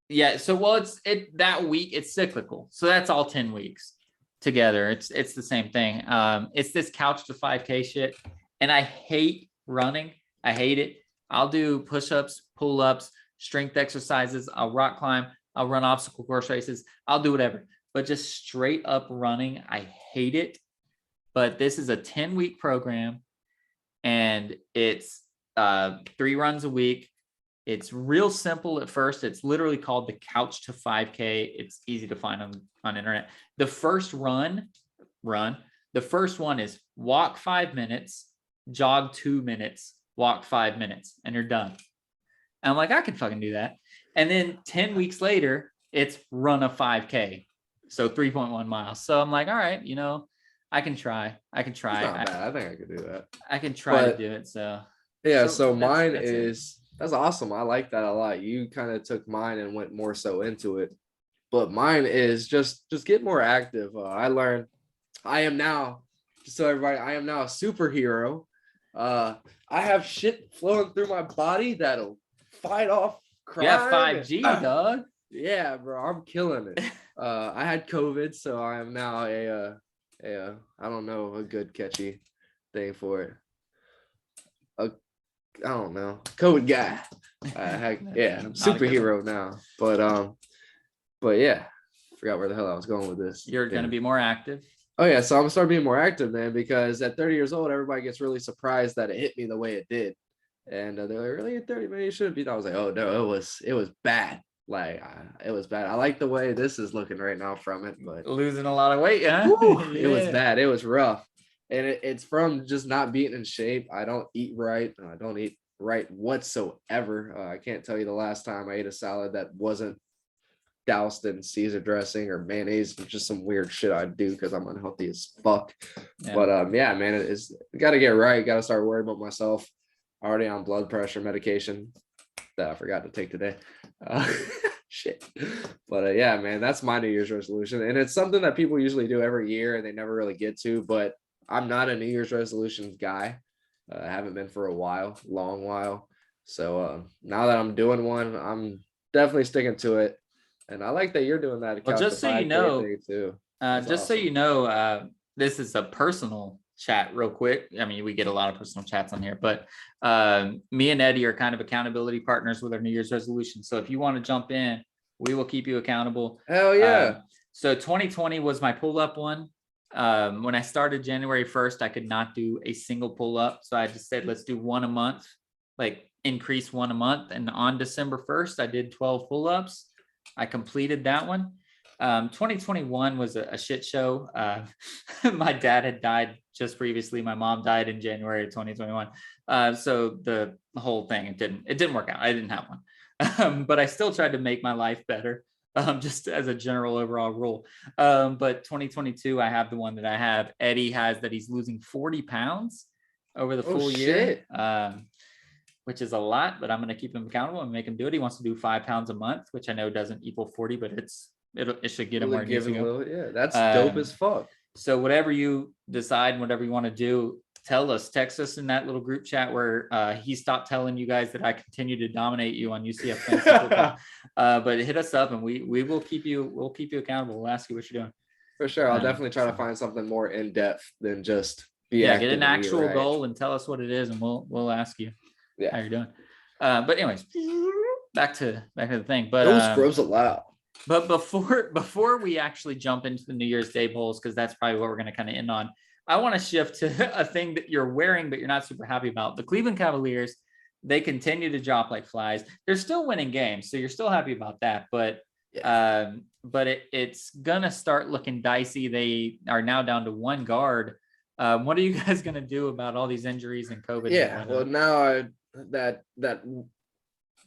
That week it's cyclical, so that's all 10 weeks together. It's the same thing. It's this couch to 5K shit, and I hate running. I hate it. I'll do push-ups, pull-ups, strength exercises. I'll rock climb. I'll run obstacle course races. I'll do whatever. But just straight up running, I hate it. But this is a 10-week program, and it's 3 runs a week. It's real simple at first. It's literally called the Couch to 5K. It's easy to find on internet. The first the first one is walk 5 minutes, jog 2 minutes, walk 5 minutes, and you're done. And I'm like, I can fucking do that. And then 10 weeks later, it's run a 5K. So 3.1 miles. So I'm like, all right, I can try. It's not bad. I think I could do that. I can try to do it. So yeah, so mine that's awesome. I like that a lot. You kind of took mine and went more so into it. But mine is just get more active. I learned I am now a superhero. I have shit flowing through my body that'll fight off crime. Yeah, 5G, dog. Yeah, bro, I'm killing it. I had COVID, so I am now I don't know, a good catchy thing for it. I don't know, COVID guy. I'm superhero now. But yeah, forgot where the hell I was going with this. You're gonna be more active. Oh yeah, so I'm gonna start being more active, man, because at 30 years old, everybody gets really surprised that it hit me the way it did. And they're like, really, at 30, man, you shouldn't be. I was like, oh no, it was bad. Like it was bad. I like the way this is looking right now from it, but losing a lot of weight, huh? It was bad. It was rough. And it's from just not being in shape. I don't eat right. I don't eat right whatsoever. I can't tell you the last time I ate a salad that wasn't doused in Caesar dressing or mayonnaise, which is some weird shit I do because I'm unhealthy as fuck. Yeah. But yeah, man, it's got to get right. Got to start worrying about myself. Already on blood pressure medication that I forgot to take today. Shit. But yeah, man, that's my New Year's resolution. And it's something that people usually do every year and they never really get to, but I'm not a New Year's resolutions guy. I haven't been for a long while. So now that I'm doing one, I'm definitely sticking to it. And I like that you're doing that. Well, just so you know, so you know, this is a personal chat real quick. I mean, we get a lot of personal chats on here, but me and Eddie are kind of accountability partners with our New Year's resolution. So if you want to jump in, we will keep you accountable. Hell yeah. So 2020 was my pull-up one. When I started January 1st, I could not do a single pull-up. So I just said, let's do one a month, like increase one a month. And on December 1st, I did 12 pull-ups. I completed that one. 2021 was a shit show. My dad had died just previously. My mom died in January of 2021. So the whole thing, it didn't work out. I didn't have one, but I still tried to make my life better. Just as a general overall rule. But 2022, I have the one that I have. Eddie has that he's losing 40 pounds over the full year, which is a lot, but I'm going to keep him accountable and make him do it. He wants to do 5 pounds a month, which I know doesn't equal 40, but it should get him where it needs to go. Yeah, that's dope as fuck. So whatever you decide, whatever you want to do, tell us, text us in that little group chat where he stopped telling you guys that I continue to dominate you on UCF fantasy football. But hit us up and we will keep you accountable. We'll ask you what you're doing. For sure. I'll definitely try to find something more in depth than just get an actual goal and tell us what it is, and we'll ask you how you're doing. But anyways, back to the thing. But no scrubs allowed. But before we actually jump into the New Year's Day bowls, because that's probably what we're going to kind of end on, I want to shift to a thing that you're wearing, but you're not super happy about. The Cleveland Cavaliers, they continue to drop like flies. They're still winning games, so you're still happy about that. But it's gonna start looking dicey. They are now down to one guard. What are you guys gonna do about all these injuries and COVID? Yeah, well, now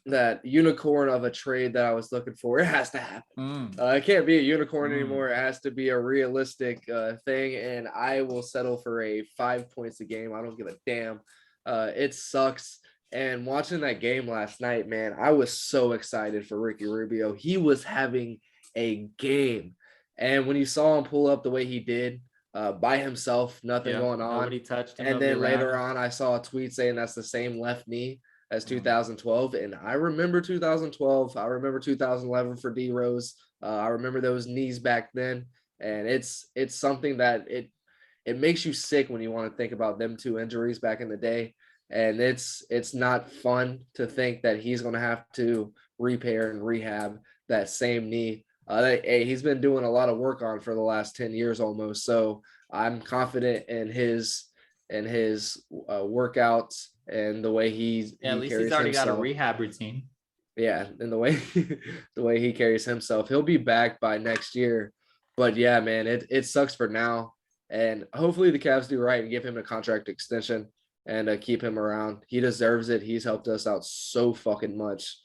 that unicorn of a trade that I was looking for, it has to happen. It can't be a unicorn anymore. It has to be a realistic thing, and I will settle for a 5 points a game. I don't give a damn. It sucks. And watching that game last night, man, I was so excited for Ricky Rubio. He was having a game, and when you saw him pull up the way he did, by himself, nothing going on. Nobody touched him. And then later on, I saw a tweet saying that's the same left knee as 2012. And I remember 2012. I remember 2011 for D Rose. I remember those knees back then. And it's something that it makes you sick when you want to think about them two injuries back in the day. And it's not fun to think that he's going to have to repair and rehab that same knee. He's been doing a lot of work on for the last 10 years almost. So I'm confident in his workouts and the way at least he's already got a rehab routine. Yeah, and the way he carries himself, he'll be back by next year. But yeah, man, it sucks for now. And hopefully the Cavs do right and give him a contract extension and keep him around. He deserves it. He's helped us out so fucking much.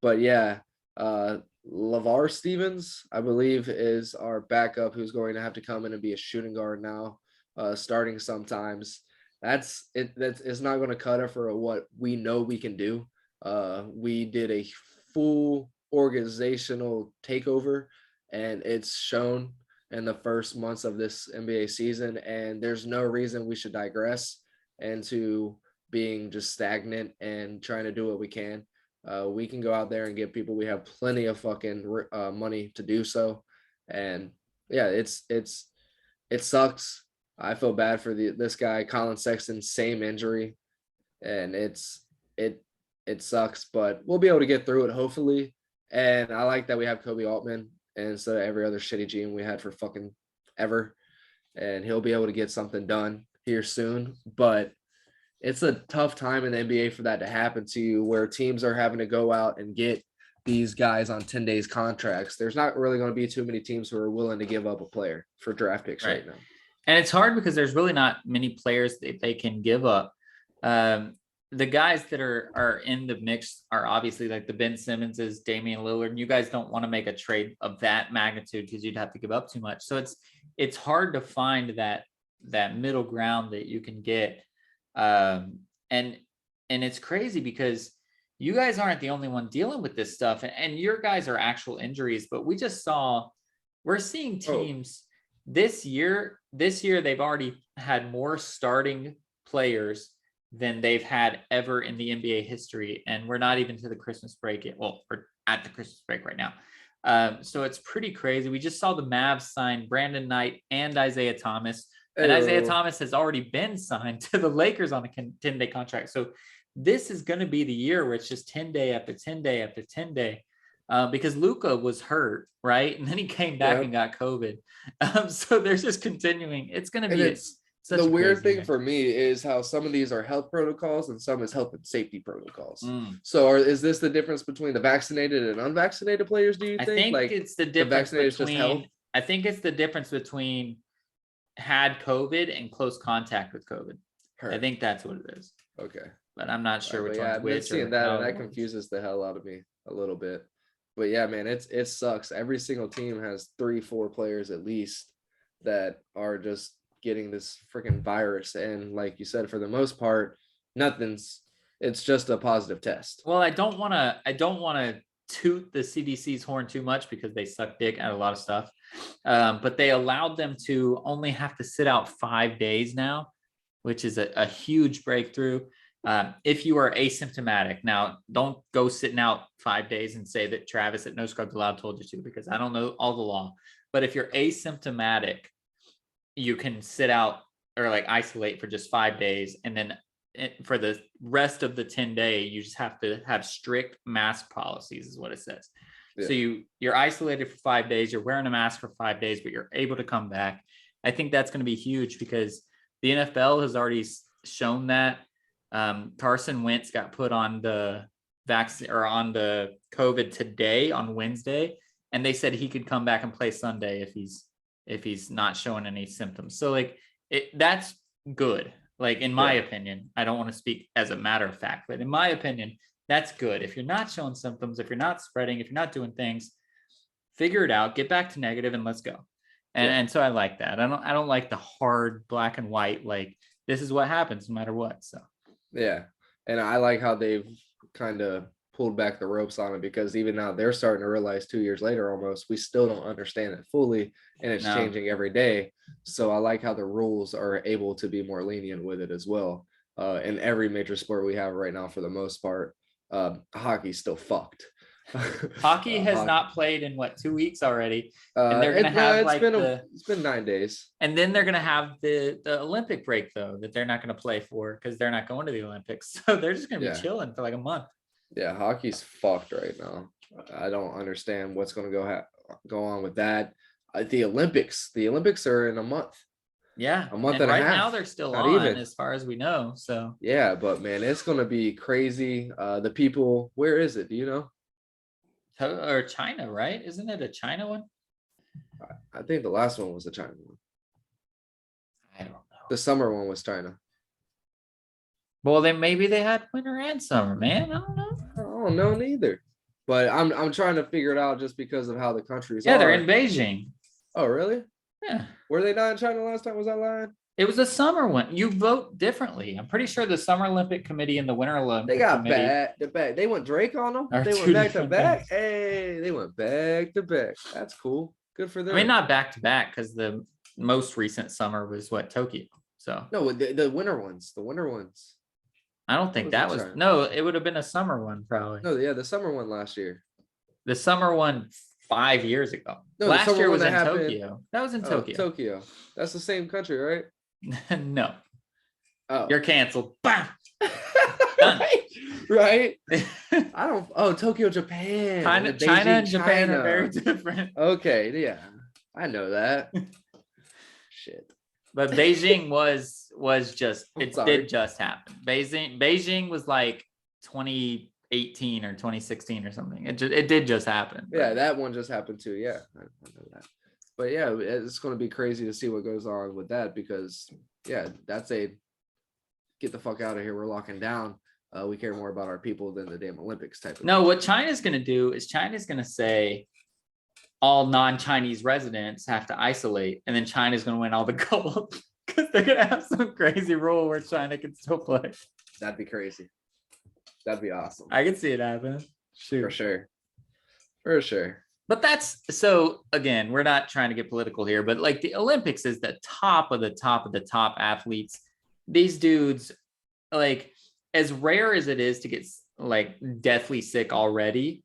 But yeah, LeVar Stevens, I believe, is our backup who's going to have to come in and be a shooting guard now, starting sometimes. It's not going to cut it for what we know we can do. We did a full organizational takeover, and it's shown in the first months of this NBA season, and there's no reason we should digress into being just stagnant and trying to do what we can. We can go out there and get people. We have plenty of fucking money to do so. And yeah, it sucks. I feel bad for this guy, Colin Sexton, same injury. And it sucks, but we'll be able to get through it, hopefully. And I like that we have Kobe Altman instead of every other shitty GM we had for fucking ever. And he'll be able to get something done here soon. But it's a tough time in the NBA for that to happen to you, where teams are having to go out and get these guys on 10 days contracts. There's not really going to be too many teams who are willing to give up a player for draft picks right now. And it's hard because there's really not many players that they can give up. The guys that are in the mix are obviously like the Ben Simmonses, Damian Lillard. You guys don't want to make a trade of that magnitude because you'd have to give up too much. So it's hard to find that middle ground that you can get. And it's crazy because you guys aren't the only one dealing with this stuff, and your guys are actual injuries, but we're seeing teams this year, they've already had more starting players than they've had ever in the NBA history. And we're not even to the Christmas break yet. Well, we're at the Christmas break right now. So it's pretty crazy. We just saw the Mavs sign Brandon Knight and Isaiah Thomas. And Isaiah Thomas has already been signed to the Lakers on a 10-day contract. So this is going to be the year where it's just 10 day after 10 day after 10 day, because Luka was hurt, right? And then he came back and got COVID. So there's just continuing. It's going to be the weird thing for me is how some of these are health protocols and some is health and safety protocols. So is this the difference between the vaccinated and unvaccinated players, do you think? I think it's the difference between, I think it's the difference between had COVID and close contact with COVID. I think that's what it is. Okay. But I'm not sure which one's which. I've been seeing that, and that confuses the hell out of me a little bit. But yeah, man, it sucks. Every single team has 3-4 players at least that are just getting this freaking virus. And like you said, for the most part, it's just a positive test. Well, I don't want to toot the CDC's horn too much because they suck dick at a lot of stuff. But they allowed them to only have to sit out 5 days now, which is a huge breakthrough. If you are asymptomatic. Now, don't go sitting out 5 days and say that Travis at No Scrubs Allowed told you to, because I don't know all the law. But if you're asymptomatic, you can sit out or like isolate for just 5 days. And then for the rest of the 10 day, you just have to have strict mask policies is what it says. So you're isolated for 5 days, you're wearing a mask for 5 days, but you're able to come back. I think that's going to be huge because the NFL has already shown that. Carson Wentz got put on the vaccine or on the COVID today on Wednesday, and they said he could come back and play Sunday if he's not showing any symptoms. So like that's good. Like in my opinion, I don't want to speak as a matter of fact, but in my opinion, that's good. If you're not showing symptoms, if you're not spreading, if you're not doing things, figure it out, get back to negative and let's go. And so I like that. I don't like the hard black and white, like this is what happens no matter what. So yeah. And I like how they've kind of pulled back the ropes on it, because even now they're starting to realize 2 years later almost, we still don't understand it fully, and it's changing every day. So I like how the rules are able to be more lenient with it as well. In every major sport we have right now, for the most part, hockey's still fucked. Hockey has not played in 2 weeks already, and they're gonna have it's been 9 days, and then they're gonna have the Olympic break though that they're not gonna play for because they're not going to the Olympics, so they're just gonna be chilling for like a month. Yeah, hockey's fucked right now. I don't understand what's gonna go on with that. The Olympics are in a month. Yeah, a month and right a half. Now they're still on even, as far as we know. So yeah, but man, it's gonna be crazy. The people, where is it? Do you know? Or China, right? Isn't it a China one? I think the last one was a China one. I don't know. The summer one was China. Well, then maybe they had winter and summer, man. I don't know. I don't know neither. But I'm trying to figure it out just because of how the countries are. Yeah, they're in Beijing. Oh, really? Yeah. Were they not in China last time? Was that lying? It was a summer one. You vote differently. I'm pretty sure the Summer Olympic Committee and the Winter Olympic They got Committee. back. They went Drake on them. They went back to back. Hey, they went back to back. That's cool. Good for them. I mean, not back to back because the most recent summer was Tokyo. So no, the winter ones. The winter ones. I don't think that was no. It would have been a summer one probably. No, yeah, the summer one last year. The summer one 5 years ago. No, last year was in Tokyo. That was in Tokyo. Tokyo. That's the same country, right? No. Oh, you're canceled. Bam. right. I don't. Oh, Tokyo, Japan. China and Japan are very different. Okay, yeah, I know that. Shit. But Beijing was just did just happen. Beijing was like 2018 or 2016 or something. It did just happen. Yeah, that one just happened too. Yeah, I know that. But yeah, it's going to be crazy to see what goes on with that, because yeah, that's a get the fuck out of here. We're locking down. We care more about our people than the damn Olympics type of No, what China's going to do is China's going to say all non-Chinese residents have to isolate, and then China's going to win all the gold because they're going to have some crazy rule where China can still play. That'd be crazy. That'd be awesome. I can see it happen. For sure. But that's so, again, we're not trying to get political here, but like the Olympics is the top of the top of the top athletes. These dudes, like, as rare as it is to get like deathly sick already,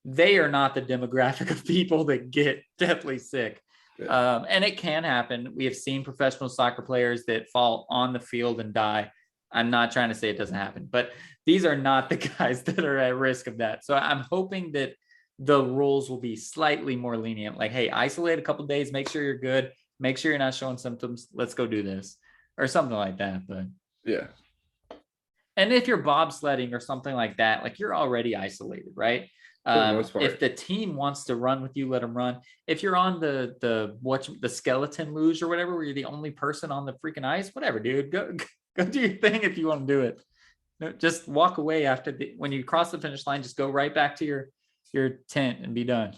they are not the demographic of people that get deathly sick. Yeah. And it can happen. We have seen professional soccer players that fall on the field and die. I'm not trying to say it doesn't happen, but these are not the guys that are at risk of that. So I'm hoping that the rules will be slightly more lenient. Like, hey, isolate a couple of days, make sure you're good, make sure you're not showing symptoms. Let's go do this or something like that. But yeah. And if you're bobsledding or something like that, like you're already isolated, right? If the team wants to run with you, let them run. If you're on the skeleton luge or whatever, where you're the only person on the freaking ice, whatever, dude, go do your thing if you want to do it. No, just walk away when you cross the finish line. Just go right back to your tent and be done.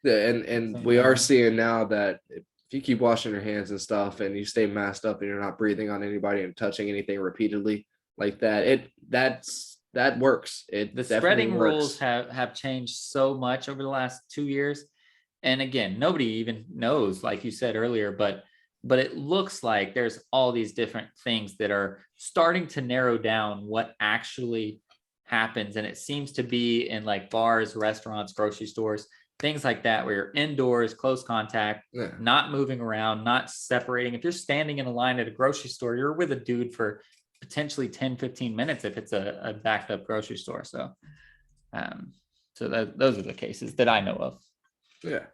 Yeah, and we are seeing now that if you keep washing your hands and stuff, and you stay masked up, and you're not breathing on anybody and touching anything repeatedly like that, that works. The spreading rules have changed so much over the last 2 years, and again, nobody even knows, like you said earlier, but it looks like there's all these different things that are starting to narrow down what actually happens. And it seems to be in like bars, restaurants, grocery stores, things like that, where you're indoors, close contact, not moving around, not separating. If you're standing in a line at a grocery store, you're with a dude for potentially 10, 15 minutes if it's a backed up grocery store. So So those are the cases that I know of. Yeah.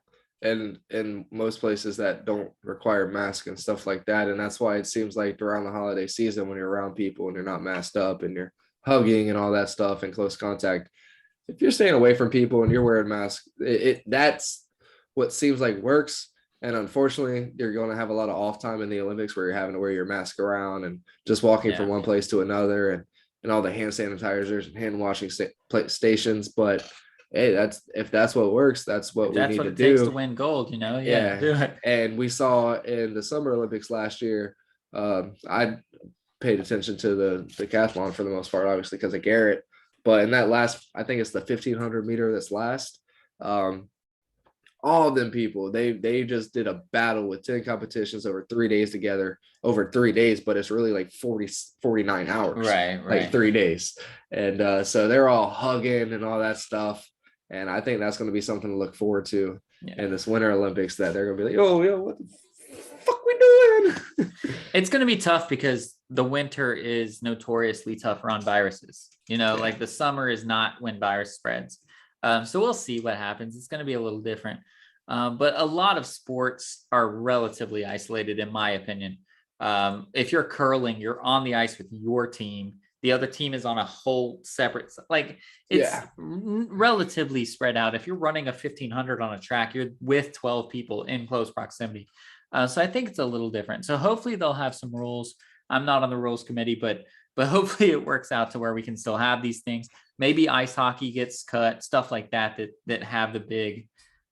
And in most places that don't require masks and stuff like that. And that's why it seems like around the holiday season, when you're around people and you're not masked up and you're hugging and all that stuff and close contact, if you're staying away from people and you're wearing masks, that's what seems like works. And unfortunately, you're going to have a lot of off time in the Olympics where you're having to wear your mask around and just walking from one place to another, and all the hand sanitizers and hand washing stations. But hey, if that's what works, that's what we need to do. Takes to win gold, do it. And we saw in the Summer Olympics last year, I paid attention to the decathlon for the most part, obviously because of Garrett. But in that last, I think it's the 1500 meter that's last. All of them people, they just did a battle with 10 competitions over 3 days together, over 3 days, but it's really like 49 hours, right? Like 3 days. And so they're all hugging and all that stuff. And I think that's going to be something to look forward to in this Winter Olympics, that they're going to be like, oh, yo, what the fuck we doing? It's going to be tough because the winter is notoriously tougher on viruses. Like the summer is not when virus spreads. So we'll see what happens. It's going to be a little different. But a lot of sports are relatively isolated, in my opinion. If you're curling, you're on the ice with your team. The other team is on a whole separate, it's relatively spread out. If you're running a 1500 on a track, you're with 12 people in close proximity. So I think it's a little different. So hopefully they'll have some rules. I'm not on the rules committee, but hopefully it works out to where we can still have these things. Maybe ice hockey gets cut, stuff like that have the big,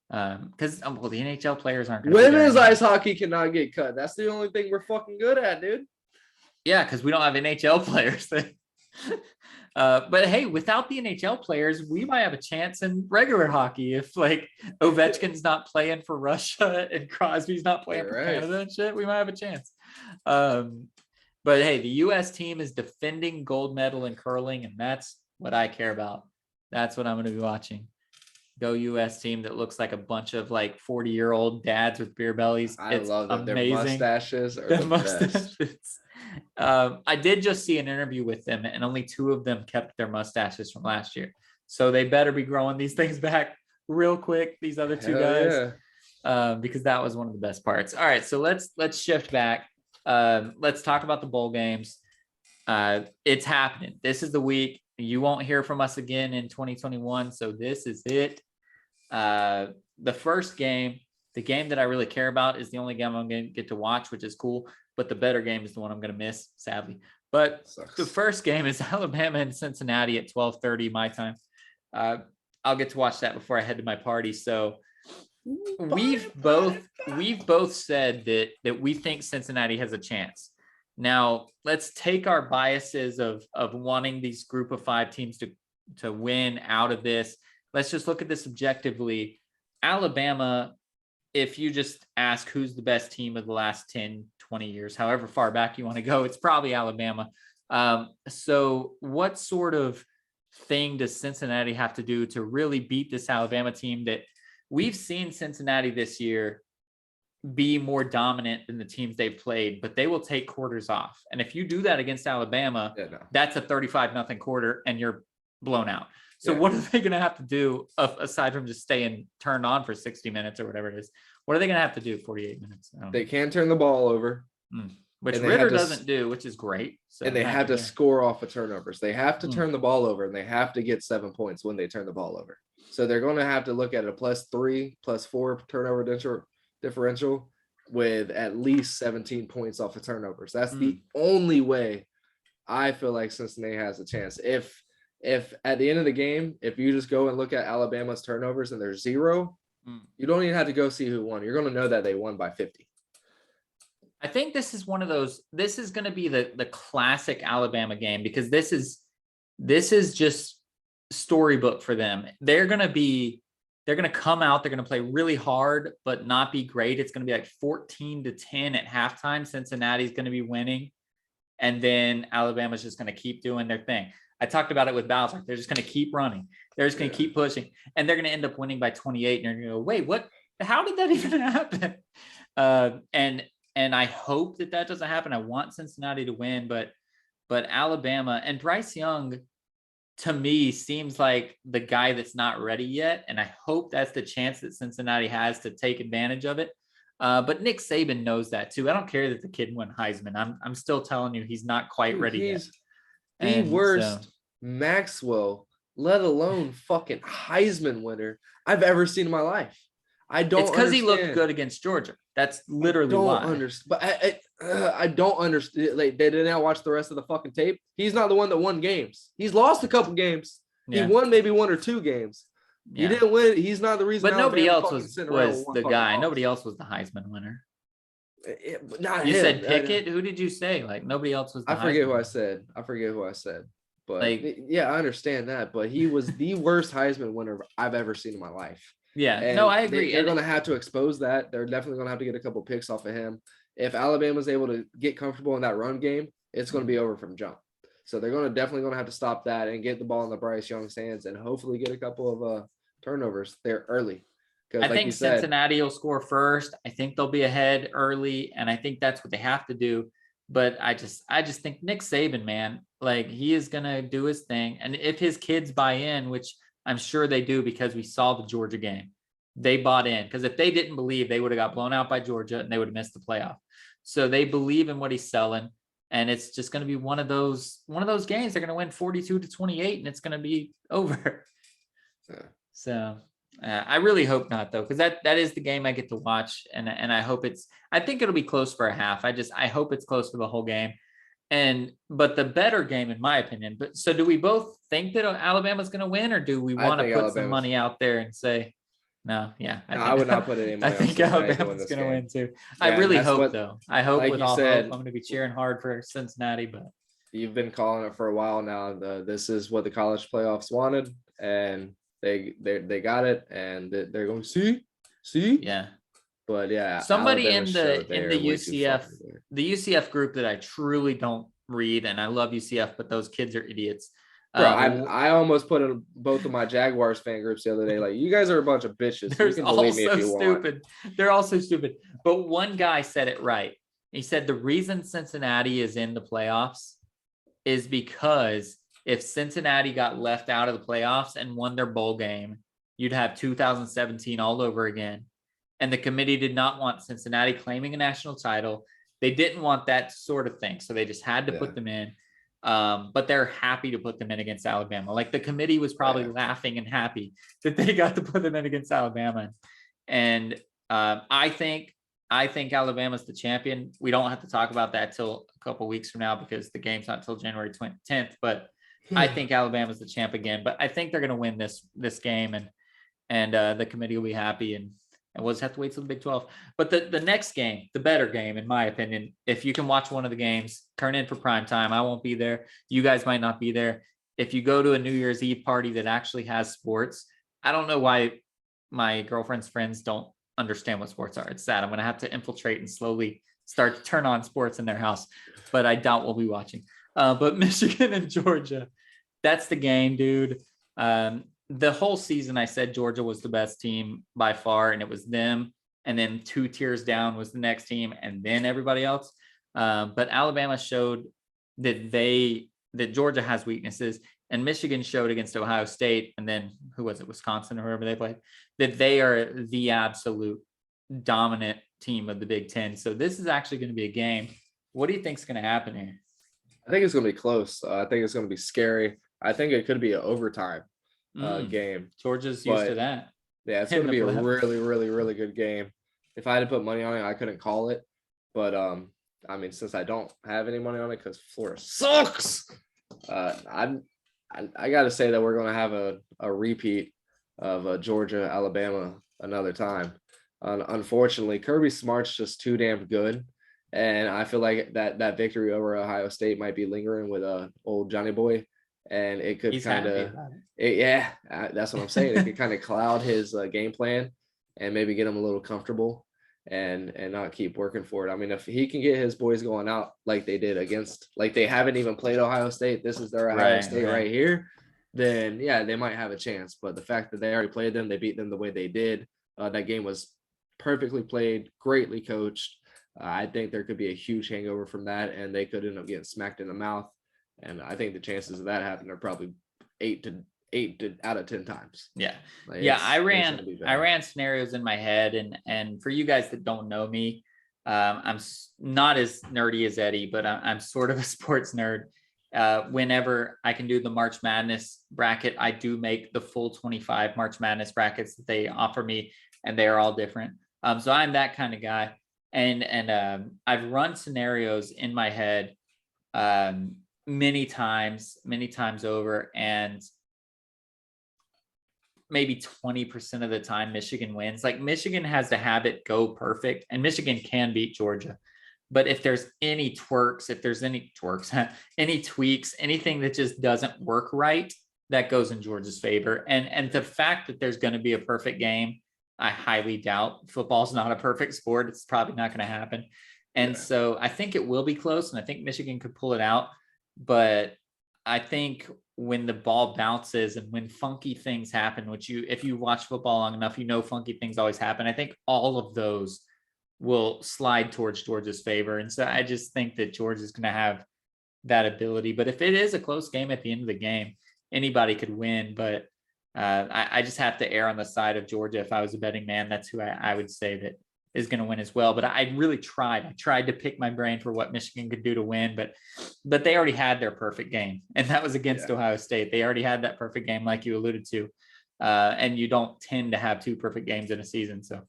because the NHL players aren't. Women's ice hockey cannot get cut. That's the only thing we're fucking good at, dude. Yeah, because we don't have NHL players. But hey, without the NHL players, we might have a chance in regular hockey. If Ovechkin's not playing for Russia and Crosby's not playing for Canada and shit, we might have a chance. But hey, the U.S. team is defending gold medal in curling, and that's what I care about. That's what I'm going to be watching. Go U.S. team that looks like a bunch of 40-year-old dads with beer bellies. I love them. Their mustaches are the best. I did just see an interview with them, and only 2 of them kept their mustaches from last year. So they better be growing these things back real quick, these other 2 guys, because that was one of the best parts. All right, so let's shift back. Let's talk about the bowl games. It's happening. This is the week. You won't hear from us again in 2021. So this is it. The first game, the game that I really care about, is the only game I'm going to get to watch, which is cool. But the better game is the one I'm going to miss, sadly. But the first game is Alabama and Cincinnati at 12:30 my time. I'll get to watch that before I head to my party. So we've both said that we think Cincinnati has a chance. Now let's take our biases of wanting these group of 5 teams to win out of this. Let's just look at this objectively. Alabama, if you just ask who's the best team of the last 10, 20 years, however far back you want to go, it's probably Alabama. So what sort of thing does Cincinnati have to do to really beat this Alabama team that we've seen Cincinnati this year be more dominant than the teams they've played, but they will take quarters off. And if you do that against Alabama, that's a 35-0 quarter and you're blown out. So what are they going to have to do aside from just staying turned on for 60 minutes or whatever it is? What are they going to have to do 48 minutes? They can turn the ball over. Which Ritter doesn't do, which is great. So and they have to score off of turnovers. They have to turn the ball over, and they have to get 7 points when they turn the ball over. So they're going to have to look at a +3, +4 turnover differential with at least 17 points off of turnovers. That's the only way I feel like Cincinnati has a chance. If at the end of the game, if you just go and look at Alabama's turnovers and there's 0, you don't even have to go see who won. You're going to know that they won by 50. I think this is one of those. This is going to be the classic Alabama game because this is just storybook for them. They're going to come out. They're going to play really hard, but not be great. It's going to be like 14-10 at halftime. Cincinnati's going to be winning, and then Alabama's just going to keep doing their thing. I talked about it with Bowser. They're just going to keep running. They're just going to keep pushing, and they're going to end up winning by 28. And you're going to go, wait, what? How did that even happen? And I hope that doesn't happen. I want Cincinnati to win, but Alabama and Bryce Young, to me seems like the guy that's not ready yet. And I hope that's the chance that Cincinnati has to take advantage of it. But Nick Saban knows that too. I don't care that the kid won Heisman. I'm still telling you, he's not quite ready yet. The worst Maxwell, let alone fucking Heisman winner I've ever seen in my life. I don't. It's because he looked good against Georgia. That's literally why. But I don't understand. Like, they didn't watch the rest of the fucking tape. He's not the one that won games. He's lost a couple games. Yeah. He won maybe 1 or 2 games. Yeah. He didn't win. He's not the reason. But nobody else was the guy. Loss. Nobody else was the Heisman winner. You said Pickett. Who did you say? Like, nobody else was. I forget who I said. But like, yeah, I understand that. But he was the worst Heisman winner I've ever seen in my life. Yeah, and no, I agree. They're going to have to expose that. They're definitely going to have to get a couple picks off of him. If Alabama's able to get comfortable in that run game, it's going to be over from jump. So they're definitely going to have to stop that and get the ball in the Bryce Young's hands and hopefully get a couple of turnovers there early. I think Cincinnati will score first. I think they'll be ahead early, and I think that's what they have to do. But I just think Nick Saban, man, like, he is going to do his thing. And if his kids buy in, which I'm sure they do because we saw the Georgia game, they bought in. Because if they didn't believe, they would have got blown out by Georgia and they would have missed the playoff. So they believe in what he's selling. And it's just going to be one of those games. They're going to win 42-28 and it's going to be over. So I really hope not, though, because that is the game I get to watch. And I hope I think it'll be close for a half. I hope it's close for the whole game. But the better game, in my opinion. But so do we both think that Alabama's going to win, or do we want to put some money out there and say, no? Yeah, I would not put it in. I think Alabama's going to win too. Yeah, I really hope, though. I hope, like with all hope, I'm going to be cheering hard for Cincinnati. But you've been calling it for a while now. This is what the college playoffs wanted, and they got it, and they're going to see. Yeah. But yeah, somebody in the UCF group that I truly don't read, and I love UCF, but those kids are idiots. Bro, I almost put in both of my Jaguars fan groups the other day. Like, you guys are a bunch of bitches. They're all so stupid. They're all so stupid. But one guy said it right. He said the reason Cincinnati is in the playoffs is because if Cincinnati got left out of the playoffs and won their bowl game, you'd have 2017 all over again. And the committee did not want Cincinnati claiming a national title. They didn't want that sort of thing. So they just had to put them in. But they're happy to put them in against Alabama. Like, the committee was probably laughing and happy that they got to put them in against Alabama. And I think Alabama's the champion. We don't have to talk about that till a couple weeks from now because the game's not till January 10th. But I think Alabama's the champ again. But I think they're going to win this game, and the committee will be happy, and we'll just have to wait till the Big 12. But the next game, the better game, in my opinion, if you can watch one of the games, turn in for prime time. I won't be there. You guys might not be there. If you go to a New Year's Eve party that actually has sports, I don't know why my girlfriend's friends don't understand what sports are. It's sad. I'm going to have to infiltrate and slowly start to turn on sports in their house, but I doubt we'll be watching. But Michigan and Georgia, that's the game, dude. The whole season, I said Georgia was the best team by far, and it was them. And then 2 tiers down was the next team, and then everybody else. But Alabama showed that Georgia has weaknesses, and Michigan showed against Ohio State, and then who was it, Wisconsin or whoever they played, that they are the absolute dominant team of the Big Ten. So this is actually going to be a game. What do you think is going to happen here? I think it's going to be close. I think it's going to be scary. I think it could be an overtime game. Georgia's used to that. Yeah, it's going to be a really, really, really good game. If I had to put money on it, I couldn't call it. But, I mean, since I don't have any money on it because Florida sucks, I got to say that we're going to have a repeat of Georgia, Alabama another time. Unfortunately, Kirby Smart's just too damn good. And I feel like that victory over Ohio State might be lingering with old Johnny Boy. And it could kind of, that's what I'm saying. It could kind of cloud his game plan and maybe get him a little comfortable and not keep working for it. I mean, if he can get his boys going out like they did like they haven't even played Ohio State, this is their Ohio State right here, then yeah, they might have a chance. But the fact that they already played them, they beat them the way they did, that game was perfectly played, greatly coached. I think there could be a huge hangover from that, and they could end up getting smacked in the mouth. And I think the chances of that happening are probably out of 10 times. Yeah. Like, yeah. I bad. ran scenarios in my head, and for you guys that don't know me, I'm not as nerdy as Eddie, but I'm sort of a sports nerd. Whenever I can do the March Madness bracket, I do make the full 25 March Madness brackets that they offer me, and they are all different. So I'm that kind of guy. And I've run scenarios in my head many times over, and maybe 20% of the time Michigan wins. Like, Michigan has to have it go perfect, and Michigan can beat Georgia. But if there's any any tweaks, anything that just doesn't work right, that goes in Georgia's favor. And the fact that there's going to be a perfect game, I highly doubt. Football's not a perfect sport. It's probably not going to happen. And so I think it will be close, and I think Michigan could pull it out. But I think when the ball bounces and when funky things happen, which if you watch football long enough, funky things always happen. I think all of those will slide towards Georgia's favor. And so I just think that Georgia's going to have that ability. But if it is a close game at the end of the game, anybody could win. But I just have to err on the side of Georgia. If I was a betting man, that's who I would say that is going to win as well. But I really tried. I tried to pick my brain for what Michigan could do to win, but they already had their perfect game, and that was against Ohio State. They already had that perfect game, like you alluded to. And you don't tend to have two perfect games in a season. So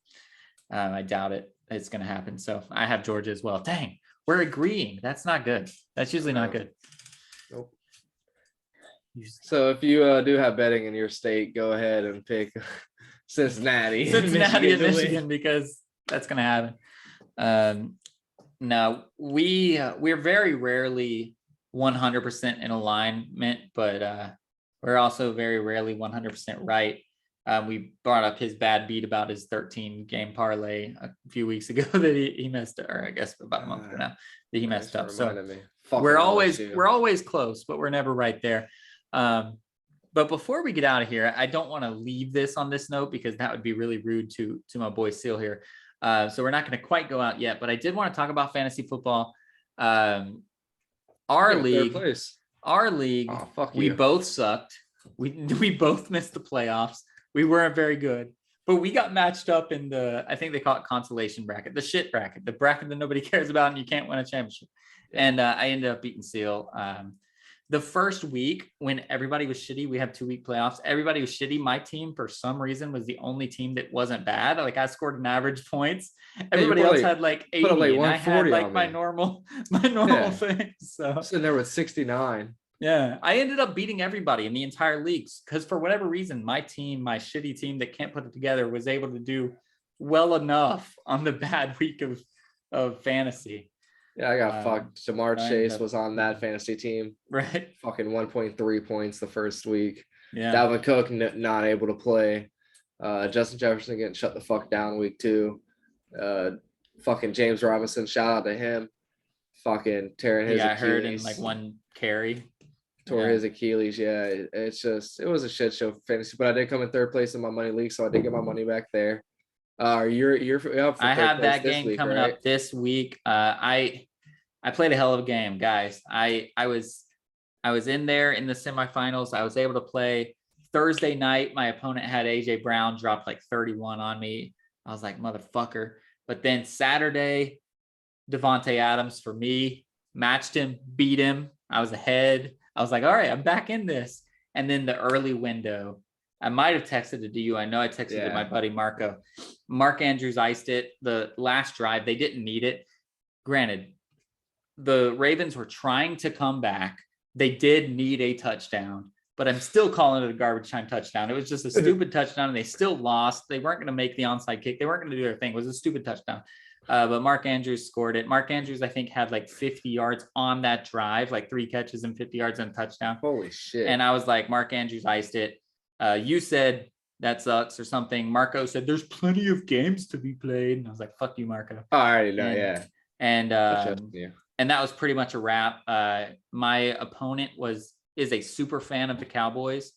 I doubt it's going to happen. So I have Georgia as well. Dang, we're agreeing. That's not good. That's usually not good. Nope. So if you do have betting in your state, go ahead and pick Cincinnati and Michigan, because that's going to happen. Now we're very rarely 100% in alignment, but we're also very rarely 100% right. We brought up his bad beat about his 13 game parlay a few weeks ago that he messed up, or I guess about a month ago now that he messed up. So we're always close, but we're never right there. But before we get out of here, I don't want to leave this on this note, because that would be really rude to my boy Seal here. So we're not going to quite go out yet, but I did want to talk about fantasy football. Our league, we both sucked. We both missed the playoffs. We weren't very good, but we got matched up in I think they call it consolation bracket, the shit bracket, the bracket that nobody cares about and you can't win a championship. And I ended up beating Seal. The first week when everybody was shitty, we have 2-week playoffs. Everybody was shitty. My team, for some reason, was the only team that wasn't bad. Like, I scored an average points. Everybody else had like 80, and I had like my normal thing. So sitting there with 69. Yeah, I ended up beating everybody in the entire leagues, because for whatever reason, my shitty team that can't put it together, was able to do well enough on the bad week of fantasy. Yeah, I got fucked. Jamar Chase was on that fantasy team. Right. Fucking 1.3 points the first week. Yeah. Dalvin Cook not able to play. Justin Jefferson getting shut the fuck down week 2. Fucking James Robinson, shout out to him. Fucking tearing his Achilles. Hurt in like one carry. Tore his Achilles. Yeah, it was a shit show for fantasy, but I did come in third place in my money league, so I did get my money back there. You're up for I have that game week, coming up this week. I played a hell of a game, guys. I was in there in the semifinals. I was able to play Thursday night. My opponent had AJ Brown, dropped like 31 on me. I was like, motherfucker. But then Saturday, Devontae Adams for me, matched him, beat him. I was ahead. I was like, all right, I'm back in this. And then the early window, I might have texted it to you. I know I texted it to my buddy Marco. Mark Andrews iced it. The last drive, they didn't need it. Granted, the Ravens were trying to come back. They did need a touchdown, but I'm still calling it a garbage time touchdown. It was just a stupid touchdown, and they still lost. They weren't going to make the onside kick. They weren't going to do their thing. It was a stupid touchdown. But Mark Andrews scored it. Mark Andrews, I think, had like 50 yards on that drive, like 3 catches and 50 yards and a touchdown. Holy shit. And I was like, Mark Andrews iced it. You said that sucks or something. Marco said, there's plenty of games to be played. And I was like, fuck you, Marco. I already know, yeah. And that was pretty much a wrap. My opponent is a super fan of the Cowboys.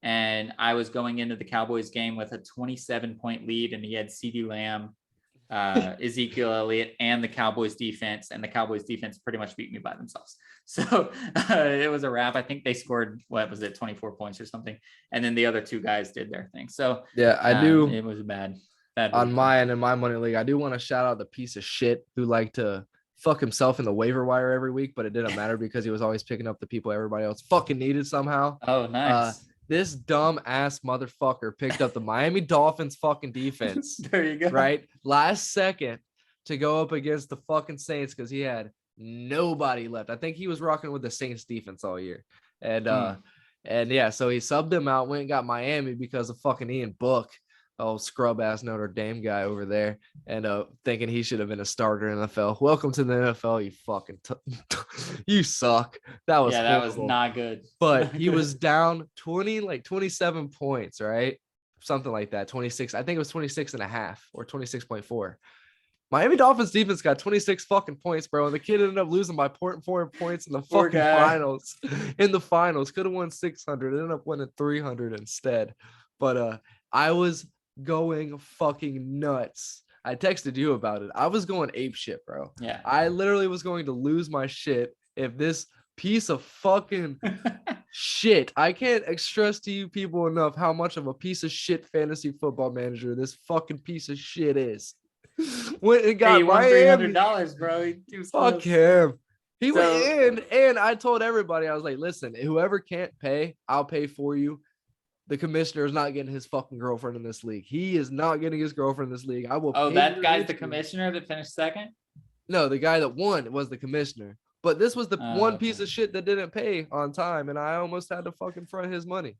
And I was going into the Cowboys game with a 27-point lead, and he had CeeDee Lamb, Ezekiel Elliott and the Cowboys defense, and the Cowboys defense pretty much beat me by themselves. So it was a wrap. I think they scored, 24 points or something. And then the other two guys did their thing. So yeah, I do. It was a bad On week. my end, in my money league, I do want to shout out the piece of shit who liked to fuck himself in the waiver wire every week, but it didn't matter because he was always picking up the people everybody else fucking needed somehow. Oh, nice. This dumb ass motherfucker picked up the Miami Dolphins fucking defense. There you go. Right? Last second to go up against the fucking Saints because he had nobody left. I think he was rocking with the Saints defense all year. And yeah, so he subbed them out, went and got Miami because of fucking Ian Book. Oh, scrub ass Notre Dame guy over there, and thinking he should have been a starter in the NFL. Welcome to the NFL, you fucking you suck. That was that was not good. But he was down 27 points, right? Something like that. 26. I think it was 26 and a half or 26.4. Miami Dolphins defense got 26 fucking points, bro. And the kid ended up losing by 4 points in the fucking finals. In the finals, could have won 600. Ended up winning 300 instead. But I was going fucking nuts. I texted you about it. I was going ape shit, bro. Yeah. I literally was going to lose my shit if this piece of fucking shit. I can't stress to you people enough how much of a piece of shit fantasy football manager this fucking piece of shit is. When it got he won $300, bro. He was fuck him. He went in, and I told everybody, I was like, listen, whoever can't pay, I'll pay for you. The commissioner is not getting his fucking girlfriend in this league. He is not getting his girlfriend in this league. I will. Oh, that guy's the commissioner that finished second? No, the guy that won was the commissioner. But this was the one piece of shit that didn't pay on time, and I almost had to fucking front his money.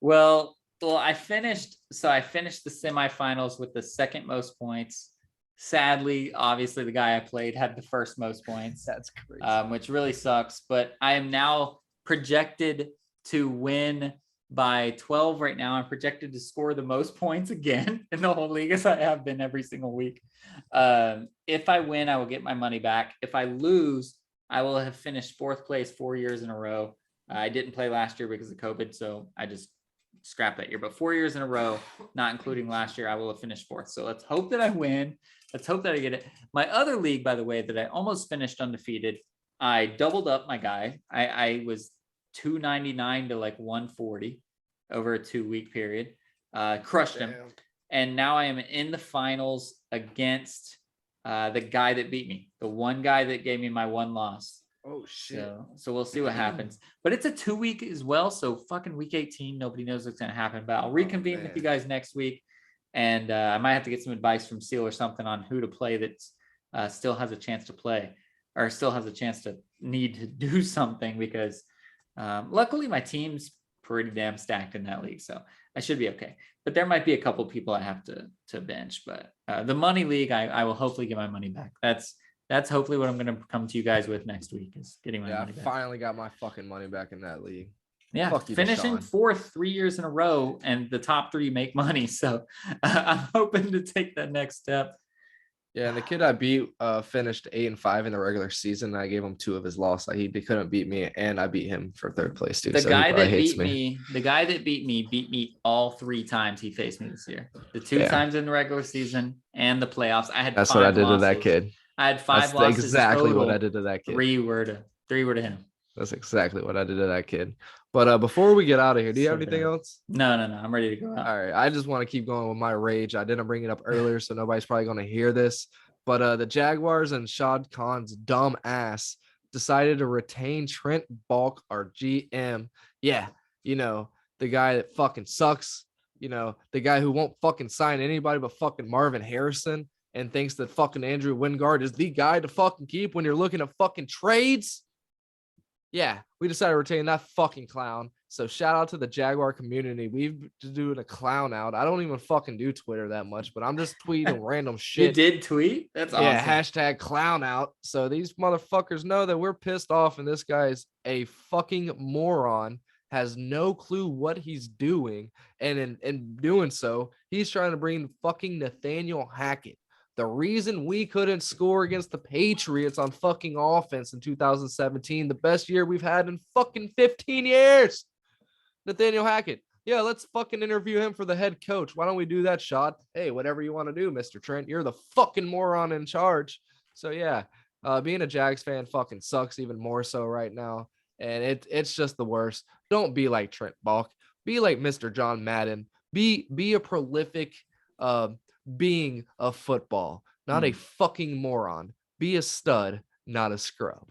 Well, I finished the semifinals with the second most points. Sadly, obviously, the guy I played had the first most points. That's crazy. Which really sucks. But I am now projected to win by 12 right now. I'm projected to score the most points again in the whole league, as I have been every single week. If I win, I will get my money back. If I lose, I will have finished fourth place 4 years in a row. I didn't play last year because of COVID, so I just scrapped that year. But 4 years in a row, not including last year, I will have finished fourth. So let's hope that I win. Let's hope that I get it. My other league, by the way, that I almost finished undefeated, I doubled up my guy. I was 299 to like 140 over a 2-week period. Crushed him. And now I am in the finals against the guy that beat me, the one guy that gave me my one loss. Oh shit. So we'll see what happens. But it's a 2-week as well. So fucking week 18, nobody knows what's going to happen. But I'll reconvene with you guys next week. And I might have to get some advice from Seal or something on who to play that still has a chance to play, or still has a chance to need to do something, because luckily my team's pretty damn stacked in that league. So I should be okay. But there might be a couple people I have to bench. But the money league, I will hopefully get my money back. That's hopefully what I'm going to come to you guys with next week, is getting my money back. I finally got my fucking money back in that league. Yeah, finishing fourth 3 years in a row, and the top three make money. So I'm hoping to take that next step. Yeah, and the kid I beat finished 8-5 in the regular season. I gave him 2 of his losses. He couldn't beat me, and I beat him for third place too. The guy that beat me all 3 times he faced me this year. The 2 times in the regular season and the playoffs. That's what I did to that kid. I had 5 losses. That's exactly what I did to that kid. 3 were to him. That's exactly what I did to that kid. But before we get out of here, do you have anything else? No. I'm ready to go out. All right. I just want to keep going with my rage. I didn't bring it up earlier, so nobody's probably going to hear this. But the Jaguars and Shad Khan's dumb ass decided to retain Trent Balk, our GM. Yeah, the guy that fucking sucks. The guy who won't fucking sign anybody but fucking Marvin Harrison, and thinks that fucking Andrew Wingard is the guy to fucking keep when you're looking at fucking trades. Yeah, we decided to retain that fucking clown. So shout out to the Jaguar community. We've been doing a clown out. I don't even fucking do Twitter that much, but I'm just tweeting random shit. You did tweet? That's awesome. Yeah, hashtag clown out. So these motherfuckers know that we're pissed off, and this guy's a fucking moron, has no clue what he's doing. And in doing so, he's trying to bring fucking Nathaniel Hackett. The reason we couldn't score against the Patriots on fucking offense in 2017, the best year we've had in fucking 15 years. Nathaniel Hackett, Yeah, let's fucking interview him for the head coach. Why don't we do that, Shot? Hey, whatever you want to do, Mr. Trent. You're the fucking moron in charge. So yeah, being a Jags fan fucking sucks even more so right now. And it's just the worst. Don't be like Trent Balk. Be like Mr. John Madden. Be a prolific being of football, not a fucking moron. Be a stud, not a scrub.